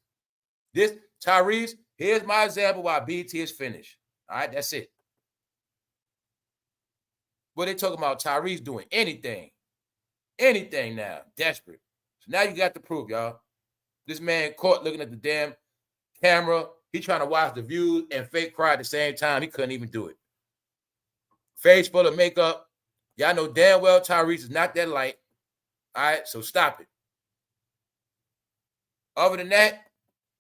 This, Tyrese, here's my example why BT is finished. All right, that's it. But they talking about Tyrese doing anything. Anything now. Desperate. So now you got the proof, y'all. This man caught looking at the damn camera. He trying to watch the views and fake cry at the same time. He couldn't even do it. Face full of makeup. Y'all know damn well Tyrese is not that light. All right, so stop it. Other than that,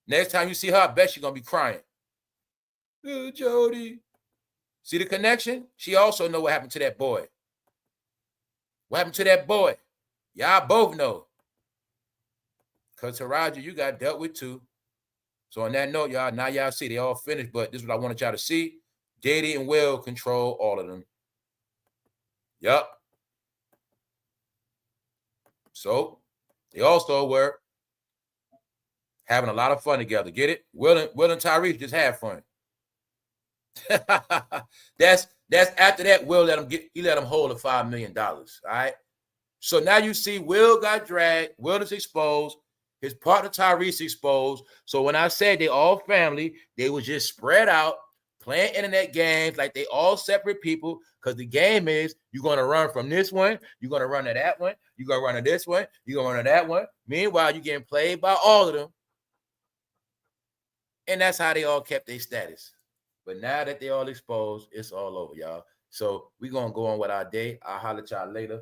next time you see her, I bet she's going to be crying. Oh, Jody. See the connection? She also know what happened to that boy. What happened to that boy? Y'all both know. Because Taraji, you got dealt with too. So on that note, y'all, now y'all see they all finished, but this is what I wanted y'all to see. Diddy and Will control all of them. Yup. So they also were having a lot of fun together. Get it? Will and Tyrese just had fun. That's after that. Will let him hold the $5 million. All right. So now you see Will got dragged. Will is exposed. His partner Tyrese exposed. So when I said they all family, they was just spread out playing internet games like they all separate people. Because the game is you're gonna run from this one, you're gonna run to that one, you're gonna run to this one, you're gonna run to that one. Meanwhile, you're getting played by all of them. And that's how they all kept their status. But now that they all exposed, it's all over, y'all. So we're going to go on with our day. I'll holler at y'all later.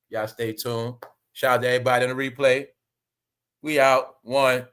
Y'all stay tuned. Shout out to everybody in the replay. We out. 1.